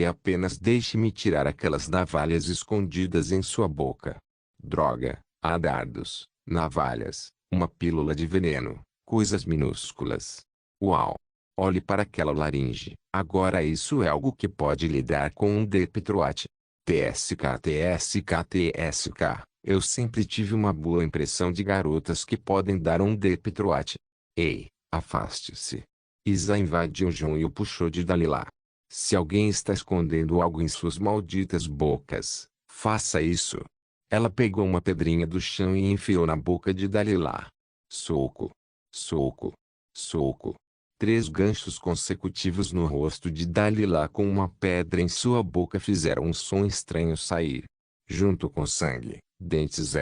apenas deixe-me tirar aquelas navalhas escondidas em sua boca. Droga, há dardos, navalhas, uma pílula de veneno, coisas minúsculas. Uau! Olhe para aquela laringe. Agora isso é algo que pode lidar com um Depetroate. TSK. Eu sempre tive uma boa impressão de garotas que podem dar um Depetroate. Ei, afaste-se. Isa invadiu João e o puxou de Dalila. Se alguém está escondendo algo em suas malditas bocas, faça isso. Ela pegou uma pedrinha do chão e enfiou na boca de Dalila. Soco. Soco. Soco. 3 ganchos consecutivos no rosto de Dalila com uma pedra em sua boca fizeram um som estranho sair. Junto com sangue, dentes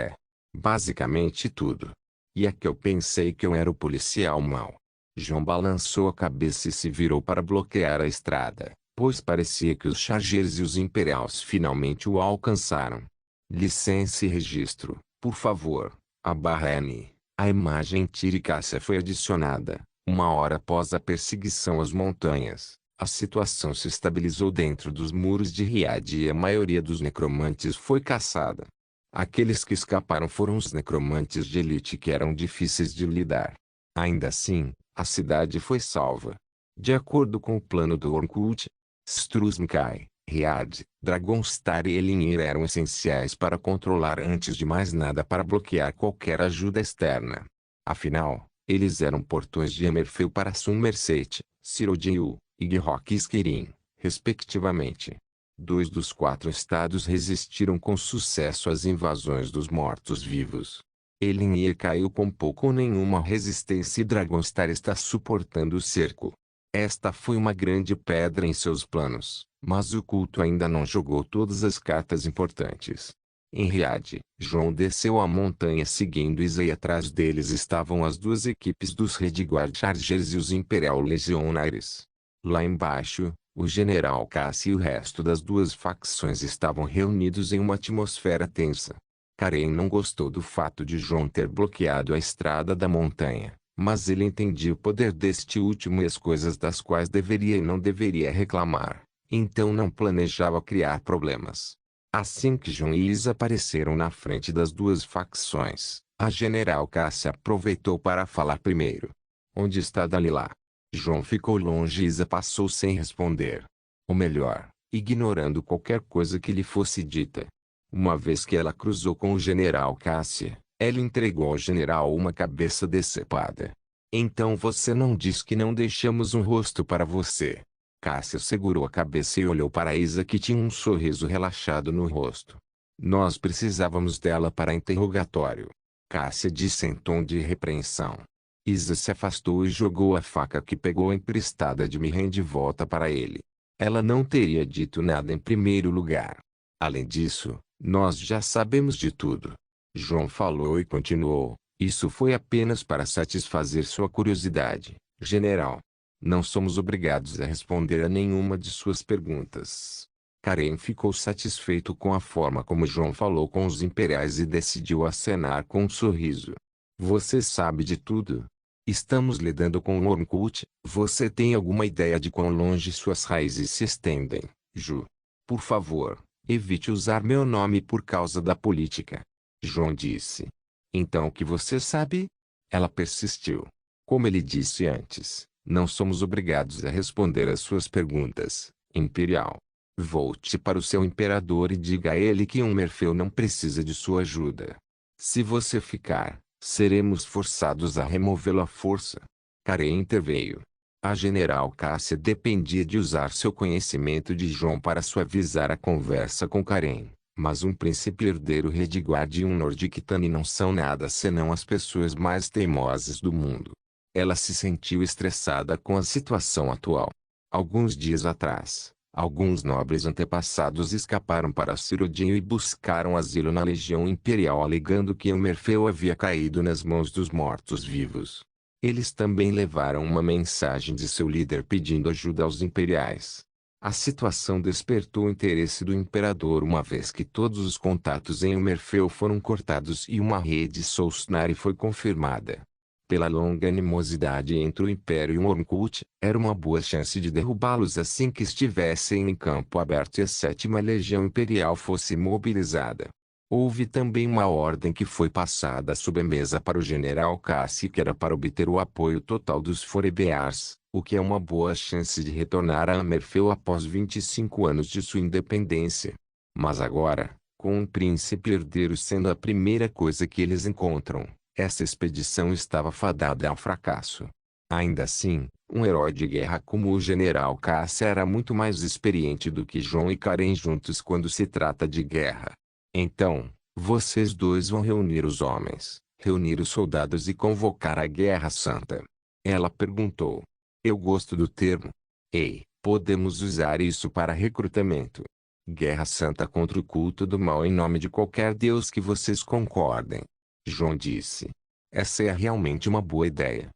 basicamente tudo. E é que eu pensei que eu era o policial mau. João balançou a cabeça e se virou para bloquear a estrada, pois parecia que os Chargers e os Imperials finalmente o alcançaram. Licença e registro, por favor. /N. A imagem Tiricácia foi adicionada. 1 hora após a perseguição às montanhas, a situação se estabilizou dentro dos muros de Riad e a maioria dos necromantes foi caçada. Aqueles que escaparam foram os necromantes de elite que eram difíceis de lidar. Ainda assim, a cidade foi salva. De acordo com o plano do Ormkut, Struzmkai, Riad, Dragonstar e Elinir eram essenciais para controlar antes de mais nada para bloquear qualquer ajuda externa. Afinal, eles eram portões de Emerfell para Somerset, Cyrodiil, e Girock e Skirin, respectivamente. 2 dos 4 estados resistiram com sucesso às invasões dos mortos-vivos. Elinir caiu com pouco ou nenhuma resistência e Dragonstar está suportando o cerco. Esta foi uma grande pedra em seus planos, mas o culto ainda não jogou todas as cartas importantes. Em Riad, João desceu a montanha seguindo Isa e atrás deles estavam as duas equipes dos Redguard Chargers e os Imperial Legionaries. Lá embaixo, o General Cassie e o resto das duas facções estavam reunidos em uma atmosfera tensa. Karen não gostou do fato de João ter bloqueado a estrada da montanha, mas ele entendia o poder deste último e as coisas das quais deveria e não deveria reclamar, então não planejava criar problemas. Assim que João e Isa apareceram na frente das duas facções, a General Cassie aproveitou para falar primeiro. Onde está Dalila? João ficou longe e Isa passou sem responder. Ou melhor, ignorando qualquer coisa que lhe fosse dita. Uma vez que ela cruzou com o General Cassie, ela entregou ao general uma cabeça decepada. Então você não diz que não deixamos um rosto para você. Cassie segurou a cabeça e olhou para Isa que tinha um sorriso relaxado no rosto. Nós precisávamos dela para interrogatório. Cassie disse em tom de repreensão. Isa se afastou e jogou a faca que pegou emprestada de Mirren de volta para ele. Ela não teria dito nada em primeiro lugar. Além disso, nós já sabemos de tudo. João falou e continuou. Isso foi apenas para satisfazer sua curiosidade, general. Não somos obrigados a responder a nenhuma de suas perguntas. Karen ficou satisfeito com a forma como João falou com os imperiais e decidiu acenar com um sorriso. Você sabe de tudo? Estamos lidando com o Ormkult. Você tem alguma ideia de quão longe suas raízes se estendem, Ju? Por favor, evite usar meu nome por causa da política. João disse. Então o que você sabe? Ela persistiu. Como ele disse antes, não somos obrigados a responder às suas perguntas, Imperial. Volte para o seu imperador e diga a ele que Merfeu não precisa de sua ajuda. Se você ficar, seremos forçados a removê-lo à força. Karen interveio. A General Cassie dependia de usar seu conhecimento de João para suavizar a conversa com Karen. Mas um príncipe herdeiro Redguard e um Nordictane não são nada senão as pessoas mais teimosas do mundo. Ela se sentiu estressada com a situação atual. Alguns dias atrás, alguns nobres antepassados escaparam para Cyrodiil e buscaram asilo na Legião Imperial alegando que Merfeu havia caído nas mãos dos mortos-vivos. Eles também levaram uma mensagem de seu líder pedindo ajuda aos imperiais. A situação despertou o interesse do imperador uma vez que todos os contatos em Merfeu foram cortados e uma rede Solsnari foi confirmada. Pela longa animosidade entre o Império e o Ormkult, era uma boa chance de derrubá-los assim que estivessem em campo aberto e a 7ª Legião Imperial fosse mobilizada. Houve também uma ordem que foi passada à sobremesa para o General Cassie que era para obter o apoio total dos Forebears, o que é uma boa chance de retornar a Merfeu após 25 anos de sua independência. Mas agora, com um príncipe herdeiro sendo a primeira coisa que eles encontram, essa expedição estava fadada ao fracasso. Ainda assim, um herói de guerra como o General Cassie era muito mais experiente do que João e Karen juntos quando se trata de guerra. Então, vocês dois vão reunir os homens, reunir os soldados e convocar a Guerra Santa. Ela perguntou. Eu gosto do termo. Ei, podemos usar isso para recrutamento. Guerra Santa contra o culto do mal em nome de qualquer deus que vocês concordem. João disse. Essa é realmente uma boa ideia.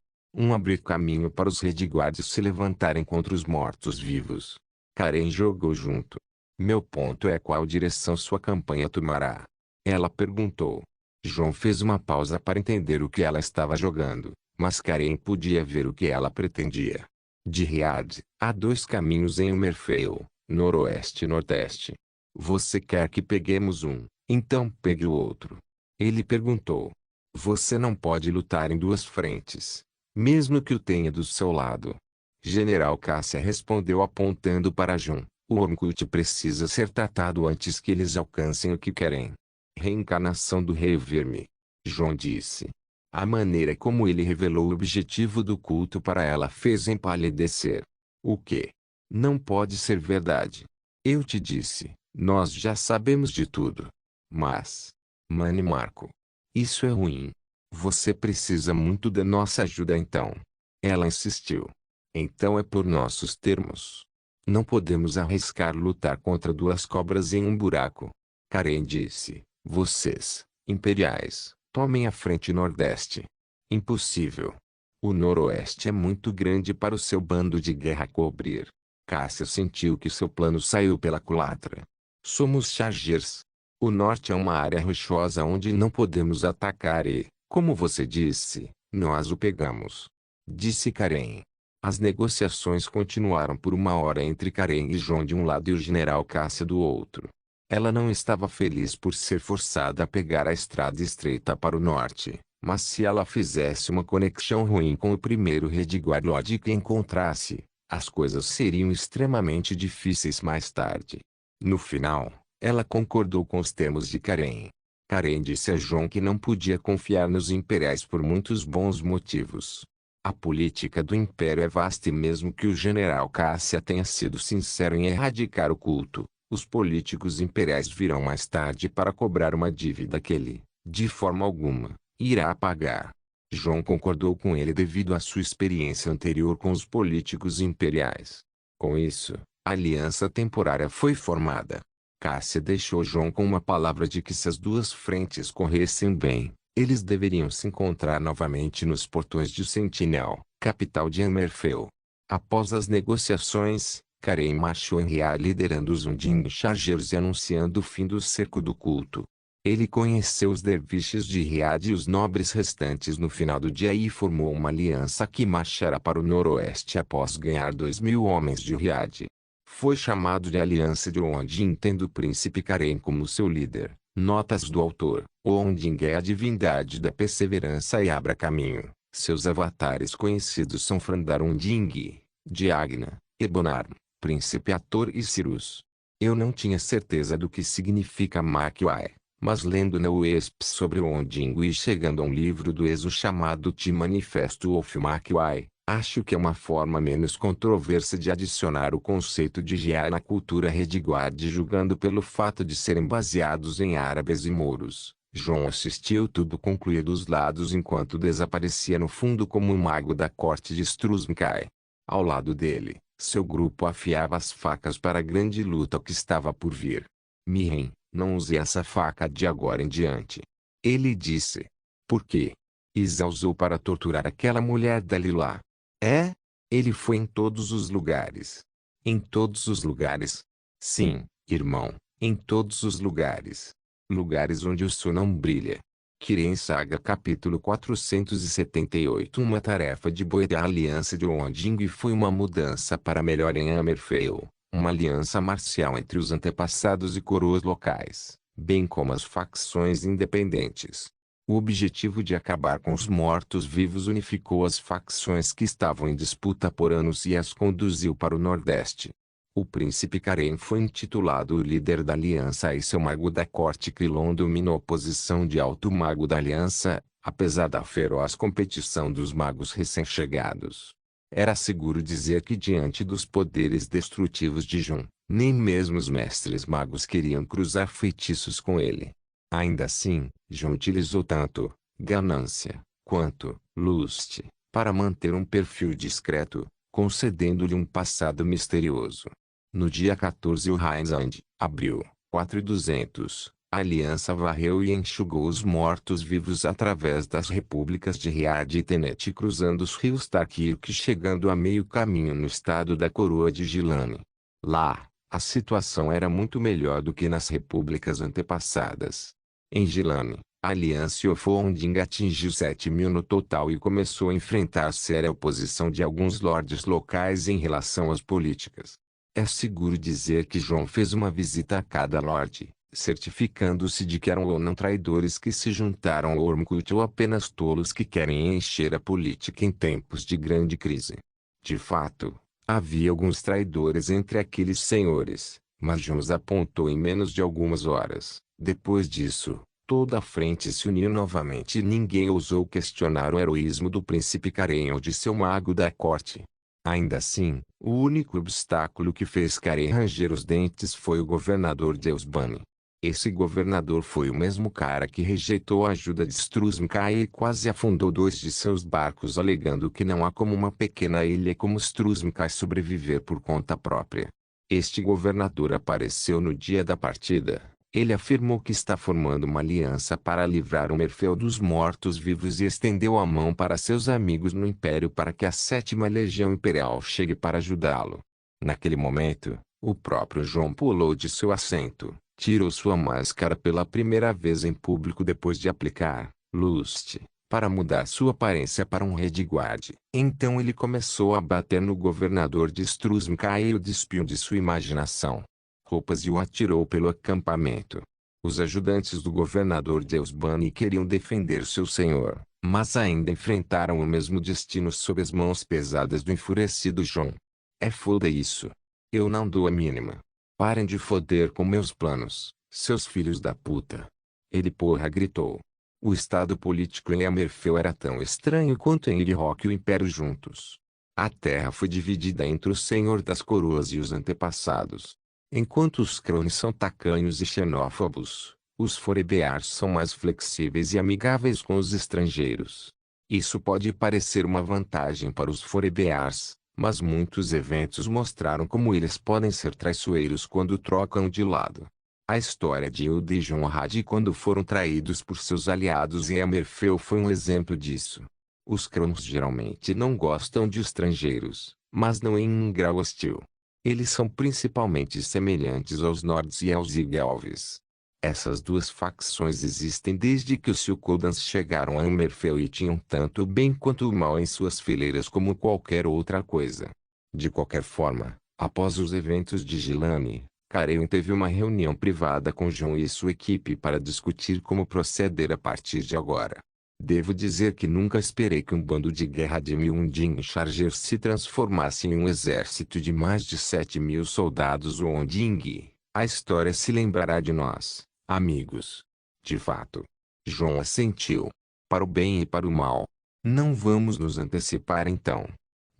Abrir caminho para os Redguards se levantarem contra os mortos-vivos. Karen jogou junto. Meu ponto é qual direção sua campanha tomará? Ela perguntou. João fez uma pausa para entender o que ela estava jogando, mas Karen podia ver o que ela pretendia. De Riad, há 2 caminhos em Merfeu, noroeste e nordeste. Você quer que peguemos um, então pegue o outro. Ele perguntou. Você não pode lutar em 2 frentes, mesmo que o tenha do seu lado. General Cassia respondeu apontando para João. O Ormkult precisa ser tratado antes que eles alcancem o que querem. Reencarnação do Rei Verme. João disse. A maneira como ele revelou o objetivo do culto para ela fez empalidecer. O que? Não pode ser verdade. Eu te disse, nós já sabemos de tudo. Mas, Mani Marco, isso é ruim. Você precisa muito da nossa ajuda então. Ela insistiu. Então é por nossos termos. Não podemos arriscar lutar contra duas cobras em um buraco. Karen disse, vocês, imperiais, tomem a frente nordeste. Impossível. O noroeste é muito grande para o seu bando de guerra cobrir. Cássia sentiu que seu plano saiu pela culatra. Somos chargers. O norte é uma área rochosa onde não podemos atacar e, como você disse, nós o pegamos. Disse Karen. As negociações continuaram por uma hora entre Karen e João de um lado e o general Cássia do outro. Ela não estava feliz por ser forçada a pegar a estrada estreita para o norte, mas se ela fizesse uma conexão ruim com o primeiro Redguard Lodge que encontrasse, as coisas seriam extremamente difíceis mais tarde. No final, ela concordou com os termos de Karen. Karen disse a João que não podia confiar nos imperiais por muitos bons motivos. A política do império é vasta e mesmo que o general Cássia tenha sido sincero em erradicar o culto, os políticos imperiais virão mais tarde para cobrar uma dívida que ele, de forma alguma, irá pagar. João concordou com ele devido à sua experiência anterior com os políticos imperiais. Com isso, a aliança temporária foi formada. Cássia deixou João com uma palavra de que se as duas frentes corressem bem, eles deveriam se encontrar novamente nos portões de Sentinel, capital de Hammerfell. Após as negociações, Karen marchou em Riad liderando os Undine Chargers e anunciando o fim do cerco do culto. Ele conheceu os derviches de Riad e os nobres restantes no final do dia e formou uma aliança que marchará para o noroeste após ganhar 2.000 homens de Riad. Foi chamado de Aliança de Onding tendo o príncipe Karen como seu líder. Notas do autor. Onding é a divindade da perseverança e abra caminho. Seus avatares conhecidos são Frandar Unding, Diagna, Ebonarm, Príncipe Ator e Cyrus. Eu não tinha certeza do que significa Makiwai, mas lendo na UESP sobre Onding e chegando a um livro do Exo chamado Ti Manifesto of Makiwai, acho que é uma forma menos controversa de adicionar o conceito de Jia na cultura Redguard julgando pelo fato de serem baseados em árabes e mouros. João assistiu tudo concluir dos lados enquanto desaparecia no fundo como um mago da corte de Struzmkai. Ao lado dele, seu grupo afiava as facas para a grande luta que estava por vir. Miren, não use essa faca de agora em diante. Ele disse. Por quê? Isa usou para torturar aquela mulher dali lá. É? Ele foi em todos os lugares. Em todos os lugares? Sim, irmão, em todos os lugares. Lugares onde o sol não brilha. Kiren Saga capítulo 478 Uma tarefa de Boe da aliança de Onding foi uma mudança para melhor em Hammerfell, uma aliança marcial entre os antepassados e coroas locais, bem como as facções independentes. O objetivo de acabar com os mortos-vivos unificou as facções que estavam em disputa por anos e as conduziu para o Nordeste. O príncipe Karen foi intitulado o líder da aliança e seu mago da corte Krilon dominou a posição de alto mago da aliança, apesar da feroz competição dos magos recém-chegados. Era seguro dizer que diante dos poderes destrutivos de Jun, nem mesmo os mestres magos queriam cruzar feitiços com ele. Ainda assim, Jun utilizou tanto ganância quanto lust para manter um perfil discreto, concedendo-lhe um passado misterioso. No dia 14 o Rhinesand abriu, 4.200, a aliança varreu e enxugou os mortos-vivos através das repúblicas de Riad e Tenet cruzando os rios Tarkirk chegando a meio caminho no estado da coroa de Gilane. Lá, a situação era muito melhor do que nas repúblicas antepassadas. Em Gilane, a aliança Onding atingiu 7.000 no total e começou a enfrentar séria oposição de alguns lordes locais em relação às políticas. É seguro dizer que João fez uma visita a cada lorde, certificando-se de que eram ou não traidores que se juntaram ao Ormcult ou apenas tolos que querem encher a política em tempos de grande crise. De fato, havia alguns traidores entre aqueles senhores, mas João os apontou em menos de algumas horas. Depois disso, toda a frente se uniu novamente e ninguém ousou questionar o heroísmo do príncipe Karen ou de seu mago da corte. Ainda assim, o único obstáculo que fez Karen ranger os dentes foi o governador de Elsbane. Esse governador foi o mesmo cara que rejeitou a ajuda de Struzmka e quase afundou dois de seus barcos alegando que não há como uma pequena ilha como Struzmka sobreviver por conta própria. Este governador apareceu no dia da partida. Ele afirmou que está formando uma aliança para livrar o Merfeu dos mortos-vivos e estendeu a mão para seus amigos no Império para que a 7ª Legião Imperial chegue para ajudá-lo. Naquele momento, o próprio João pulou de seu assento, tirou sua máscara pela primeira vez em público depois de aplicar Lust para mudar sua aparência para um Redguard. Então ele começou a bater no governador de Struzmka e o despiu de sua imaginação roupas e o atirou pelo acampamento. Os ajudantes do governador de Elsbane queriam defender seu senhor, mas ainda enfrentaram o mesmo destino sob as mãos pesadas do enfurecido João. É foda isso. Eu não dou a mínima. Parem de foder com meus planos, seus filhos da puta. Ele porra gritou. O estado político em Amerfeu era tão estranho quanto em Irrock e o Império juntos. A terra foi dividida entre o Senhor das Coroas e os antepassados. Enquanto os crones são tacanhos e xenófobos, os forebears são mais flexíveis e amigáveis com os estrangeiros. Isso pode parecer uma vantagem para os forebears, mas muitos eventos mostraram como eles podem ser traiçoeiros quando trocam de lado. A história de Hilda e Jonrad quando foram traídos por seus aliados em Amerfeu foi um exemplo disso. Os crones geralmente não gostam de estrangeiros, mas não em um grau hostil. Eles são principalmente semelhantes aos Nords e aos Igelves. Essas duas facções existem desde que os Silkodans chegaram a Amerfeu e tinham tanto o bem quanto o mal em suas fileiras como qualquer outra coisa. De qualquer forma, após os eventos de Gilane, Carew teve uma reunião privada com João e sua equipe para discutir como proceder a partir de agora. Devo dizer que nunca esperei que um bando de guerra de Munding Charger se transformasse em um exército de mais de 7.000 soldados Wonding. A história se lembrará de nós, amigos. De fato. João assentiu. Para o bem e para o mal. Não vamos nos antecipar então.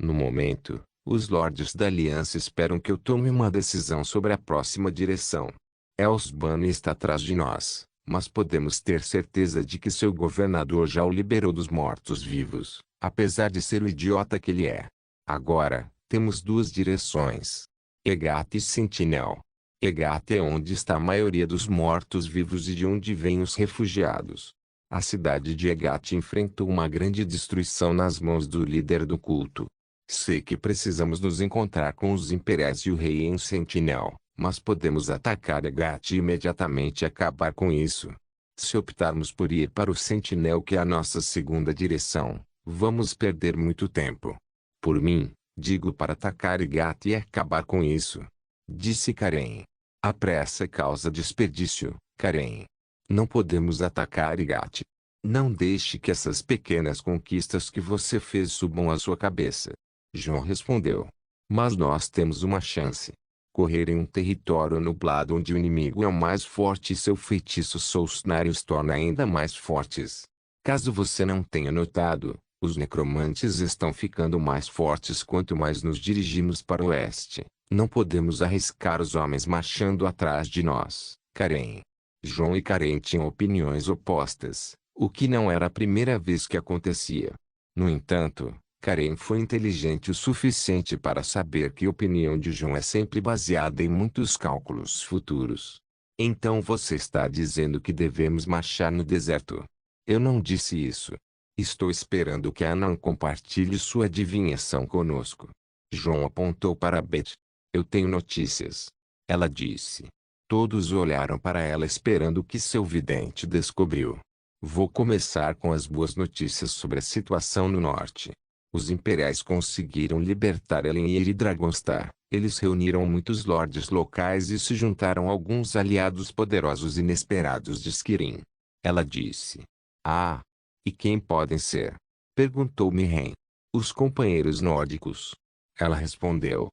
No momento, os lordes da Aliança esperam que eu tome uma decisão sobre a próxima direção. Elsbane está atrás de nós. Mas podemos ter certeza de que seu governador já o liberou dos mortos-vivos, apesar de ser o idiota que ele é. Agora, temos duas direções. Egat e Sentinel. Egat é onde está a maioria dos mortos-vivos e de onde vêm os refugiados. A cidade de Egat enfrentou uma grande destruição nas mãos do líder do culto. Sei que precisamos nos encontrar com os imperiais e o rei em Sentinel. Mas podemos atacar Egat imediatamente e acabar com isso. Se optarmos por ir para o Sentinel que é a nossa segunda direção, vamos perder muito tempo. Por mim, digo para atacar Egat e acabar com isso. Disse Karen. A pressa causa desperdício, Karen. Não podemos atacar Egat. Não deixe que essas pequenas conquistas que você fez subam à sua cabeça. João respondeu. Mas nós temos uma chance. Correr em um território nublado onde o inimigo é o mais forte e seu feitiço Soulsnare os torna ainda mais fortes. Caso você não tenha notado, os necromantes estão ficando mais fortes quanto mais nos dirigimos para o oeste. Não podemos arriscar os homens marchando atrás de nós, Karen. João e Karen tinham opiniões opostas, o que não era a primeira vez que acontecia. No entanto, Karen foi inteligente o suficiente para saber que a opinião de João é sempre baseada em muitos cálculos futuros. Então você está dizendo que devemos marchar no deserto. Eu não disse isso. Estou esperando que Anan compartilhe sua adivinhação conosco. João apontou para Beth. Eu tenho notícias. Ela disse. Todos olharam para ela esperando o que seu vidente descobriu. Vou começar com as boas notícias sobre a situação no norte. Os imperiais conseguiram libertar Elen e Dragonstar. Eles reuniram muitos lordes locais e se juntaram a alguns aliados poderosos inesperados de Skirin. Ela disse. Ah! E quem podem ser? Perguntou Mirren. Os companheiros nórdicos. Ela respondeu.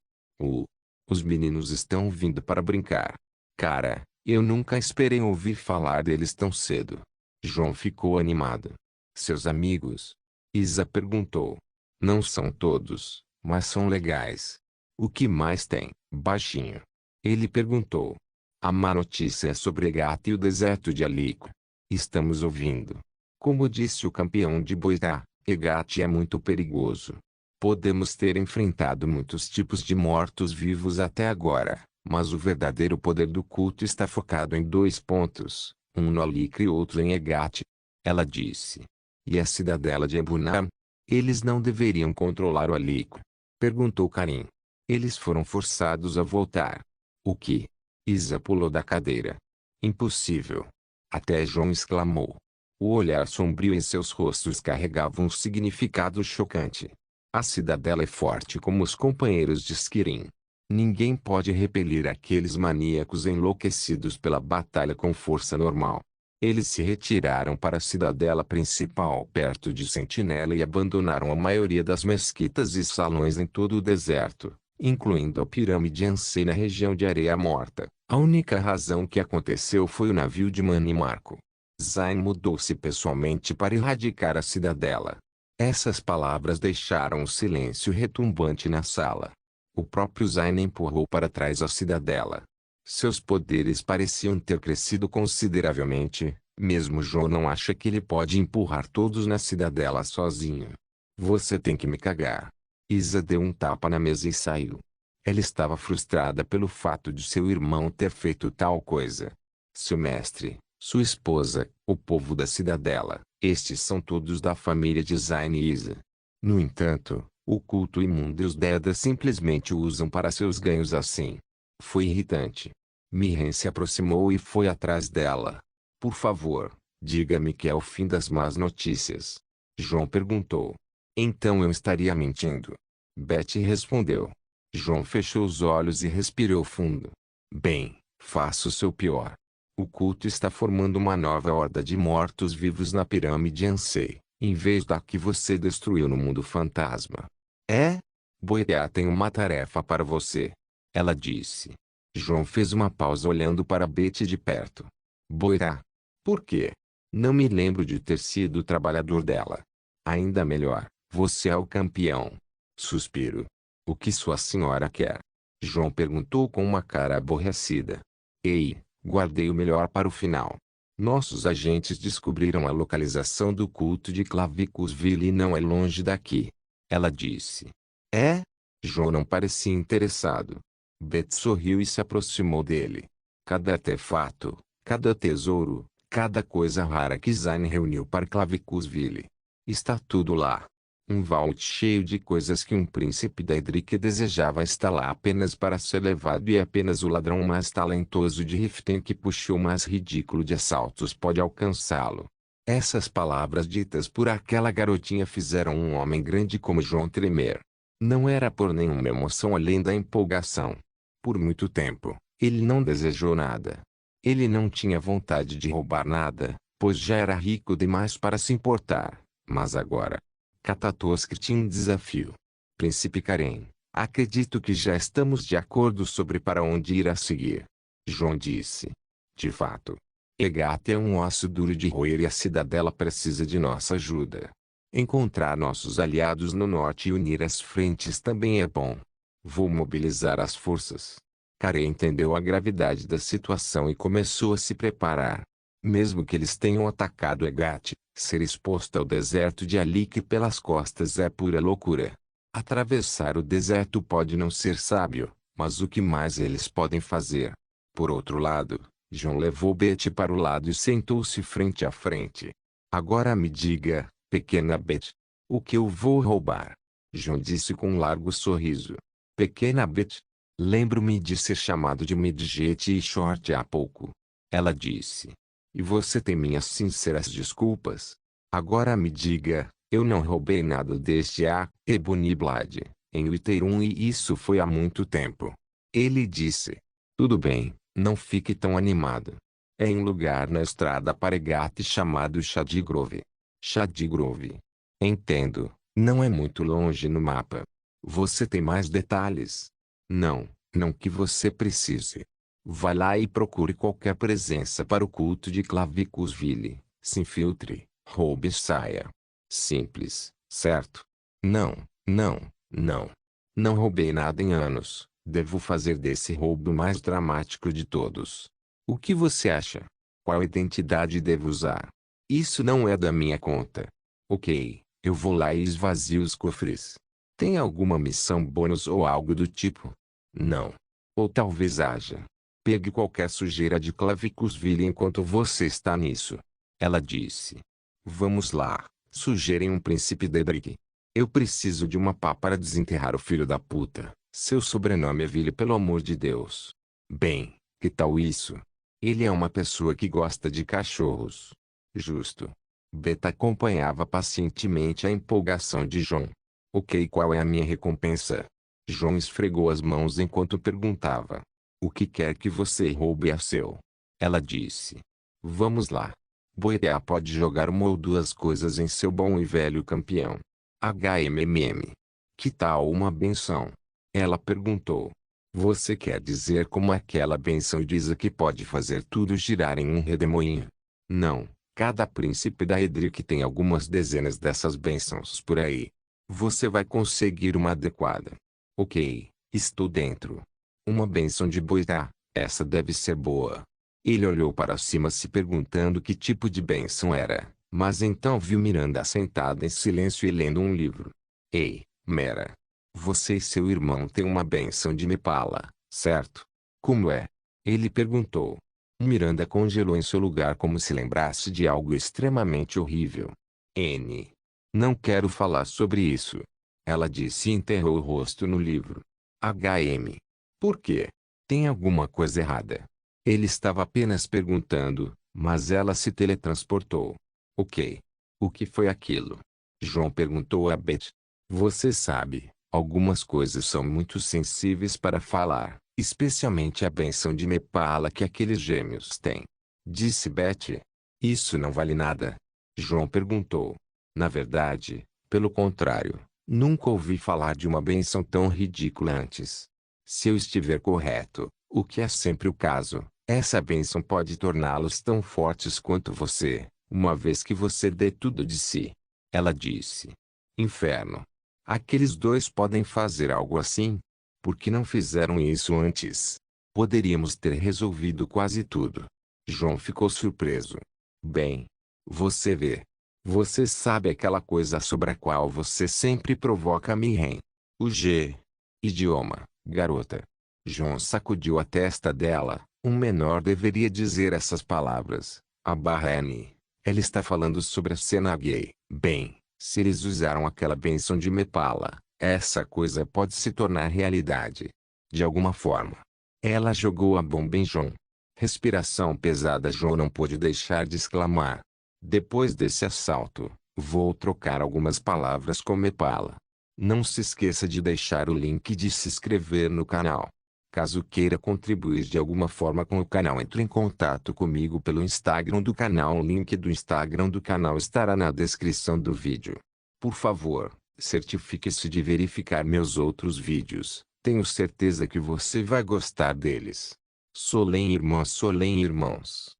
Os meninos estão vindo para brincar. Cara, eu nunca esperei ouvir falar deles tão cedo. João ficou animado. Seus amigos? Isa perguntou. Não são todos, mas são legais. O que mais tem, baixinho? Ele perguntou. A má notícia é sobre Egate e o deserto de Alico. Estamos ouvindo. Como disse o campeão de Boitá, Egate é muito perigoso. Podemos ter enfrentado muitos tipos de mortos-vivos até agora, mas o verdadeiro poder do culto está focado em dois pontos, um no Alicre e outro em Egate. Ela disse. E a cidadela de Ebunam? Eles não deveriam controlar o Alico? Perguntou Karim. Eles foram forçados a voltar. O que? Isa pulou da cadeira. Impossível. Até João exclamou. O olhar sombrio em seus rostos carregava um significado chocante. A cidadela é forte como os companheiros de Skirin. Ninguém pode repelir aqueles maníacos enlouquecidos pela batalha com força normal. Eles se retiraram para a cidadela principal perto de Sentinela e abandonaram a maioria das mesquitas e salões em todo o deserto, incluindo a pirâmide Ansei na região de Areia Morta. A única razão que aconteceu foi o navio de Mani Marco. Zayn mudou-se pessoalmente para erradicar a cidadela. Essas palavras deixaram um silêncio retumbante na sala. O próprio Zayn empurrou para trás a cidadela. Seus poderes pareciam ter crescido consideravelmente, mesmo João não acha que ele pode empurrar todos na cidadela sozinho. Você tem que me cagar. Isa deu um tapa na mesa e saiu. Ela estava frustrada pelo fato de seu irmão ter feito tal coisa. Seu mestre, sua esposa, o povo da cidadela, estes são todos da família de Zayn e Isa. No entanto, o culto imundo e os Dedas simplesmente o usam para seus ganhos assim. Foi irritante. Mirren se aproximou e foi atrás dela. Por favor, diga-me que é o fim das más notícias. João perguntou. Então eu estaria mentindo. Betty respondeu. João fechou os olhos e respirou fundo. Bem, faça o seu pior. O culto está formando uma nova horda de mortos-vivos na pirâmide Ansei, em vez da que você destruiu no mundo fantasma. É? Boitea tem uma tarefa para você. Ela disse. João fez uma pausa olhando para Betty de perto. Boitea. Por quê? Não me lembro de ter sido o trabalhador dela. Ainda melhor, você é o campeão. Suspiro. O que sua senhora quer? João perguntou com uma cara aborrecida. Ei, guardei o melhor para o final. Nossos agentes descobriram a localização do culto de Clavicusville e não é longe daqui. Ela disse. É? João não parecia interessado. Beth sorriu e se aproximou dele. Cada artefato, cada tesouro, cada coisa rara que Zayn reuniu para Clavicusville. Está tudo lá. Um vault cheio de coisas que um príncipe da Edric desejava está lá apenas para ser levado e apenas o ladrão mais talentoso de Riften que puxou o mais ridículo de assaltos pode alcançá-lo. Essas palavras ditas por aquela garotinha fizeram um homem grande como João tremer. Não era por nenhuma emoção além da empolgação. Por muito tempo, ele não desejou nada. Ele não tinha vontade de roubar nada, pois já era rico demais para se importar. Mas agora, Katatosk tinha um desafio. Príncipe Karen, acredito que já estamos de acordo sobre para onde ir a seguir. João disse. De fato. Egate é um osso duro de roer e a cidadela precisa de nossa ajuda. Encontrar nossos aliados no norte e unir as frentes também é bom. Vou mobilizar as forças. Karen entendeu a gravidade da situação e começou a se preparar. Mesmo que eles tenham atacado Egate, ser exposto ao deserto de Alique pelas costas é pura loucura. Atravessar o deserto pode não ser sábio, mas o que mais eles podem fazer? Por outro lado, João levou Betty para o lado e sentou-se frente a frente. Agora me diga, pequena Betty, o que eu vou roubar? João disse com um largo sorriso. Pequena Betty, lembro-me de ser chamado de Midget e Short há pouco. Ela disse. E você tem minhas sinceras desculpas. Agora me diga, eu não roubei nada deste Ebony-Blade, em Witterum e isso foi há muito tempo. Ele disse. Tudo bem, não fique tão animado. É em um lugar na estrada para Egate chamado Shadgrove. Shadgrove. Entendo, não é muito longe no mapa. Você tem mais detalhes? Não, não que você precise. Vá lá e procure qualquer presença para o culto de Clavicusville. Se infiltre, roube e saia. Simples, certo? Não, não, não. Não roubei nada em anos. Devo fazer desse roubo o mais dramático de todos. O que você acha? Qual identidade devo usar? Isso não é da minha conta. Ok, eu vou lá e esvazio os cofres. Tem alguma missão bônus ou algo do tipo? Não. Ou talvez haja. Pegue qualquer sujeira de Clavicusville enquanto você está nisso. Ela disse. Vamos lá, sugerem um príncipe Dedrick. Eu preciso de uma pá para desenterrar o filho da puta. Seu sobrenome é Ville, pelo amor de Deus. Bem, que tal isso? Ele é uma pessoa que gosta de cachorros. Justo. Beta acompanhava pacientemente a empolgação de John. Ok, qual é a minha recompensa? John esfregou as mãos enquanto perguntava. O que quer que você roube é seu. Ela disse. Vamos lá. Boitea pode jogar uma ou duas coisas em seu bom e velho campeão. HMMM. Que tal uma benção? Ela perguntou. Você quer dizer como aquela benção diz que pode fazer tudo girar em um redemoinho? Não, cada príncipe da Edric tem algumas dezenas dessas bênçãos por aí. Você vai conseguir uma adequada. Ok, estou dentro. Uma bênção de Boitea, essa deve ser boa. Ele olhou para cima se perguntando que tipo de bênção era, mas então viu Miranda sentada em silêncio e lendo um livro. Ei, Mera. Você e seu irmão têm uma bênção de Mepala, certo? Como é? Ele perguntou. Miranda congelou em seu lugar como se lembrasse de algo extremamente horrível. N. Não quero falar sobre isso. Ela disse e enterrou o rosto no livro. HM. Por quê? Tem alguma coisa errada? Ele estava apenas perguntando, mas ela se teletransportou. Ok. O que foi aquilo? João perguntou a Beth. Você sabe, algumas coisas são muito sensíveis para falar, especialmente a bênção de Mepala que aqueles gêmeos têm. Disse Beth. Isso não vale nada. João perguntou. Na verdade, pelo contrário, nunca ouvi falar de uma bênção tão ridícula antes. Se eu estiver correto, o que é sempre o caso, essa bênção pode torná-los tão fortes quanto você, uma vez que você dê tudo de si. Ela disse. Inferno. Aqueles dois podem fazer algo assim? Por que não fizeram isso antes? Poderíamos ter resolvido quase tudo. João ficou surpreso. Bem, você vê. Você sabe aquela coisa sobre a qual você sempre provoca Mirren. O G. Idioma, garota. João sacudiu a testa dela. Um menor deveria dizer essas palavras. A barra N. Ela está falando sobre a cena gay. Bem, se eles usaram aquela bênção de Mepala, essa coisa pode se tornar realidade. De alguma forma. Ela jogou a bomba em João. Respiração pesada. João não pôde deixar de exclamar. Depois desse assalto, vou trocar algumas palavras com Mepala. Não se esqueça de deixar o link e de se inscrever no canal. Caso queira contribuir de alguma forma com o canal, entre em contato comigo pelo Instagram do canal. O link do Instagram do canal estará na descrição do vídeo. Por favor, certifique-se de verificar meus outros vídeos. Tenho certeza que você vai gostar deles. Solém irmãs, Solém irmãos.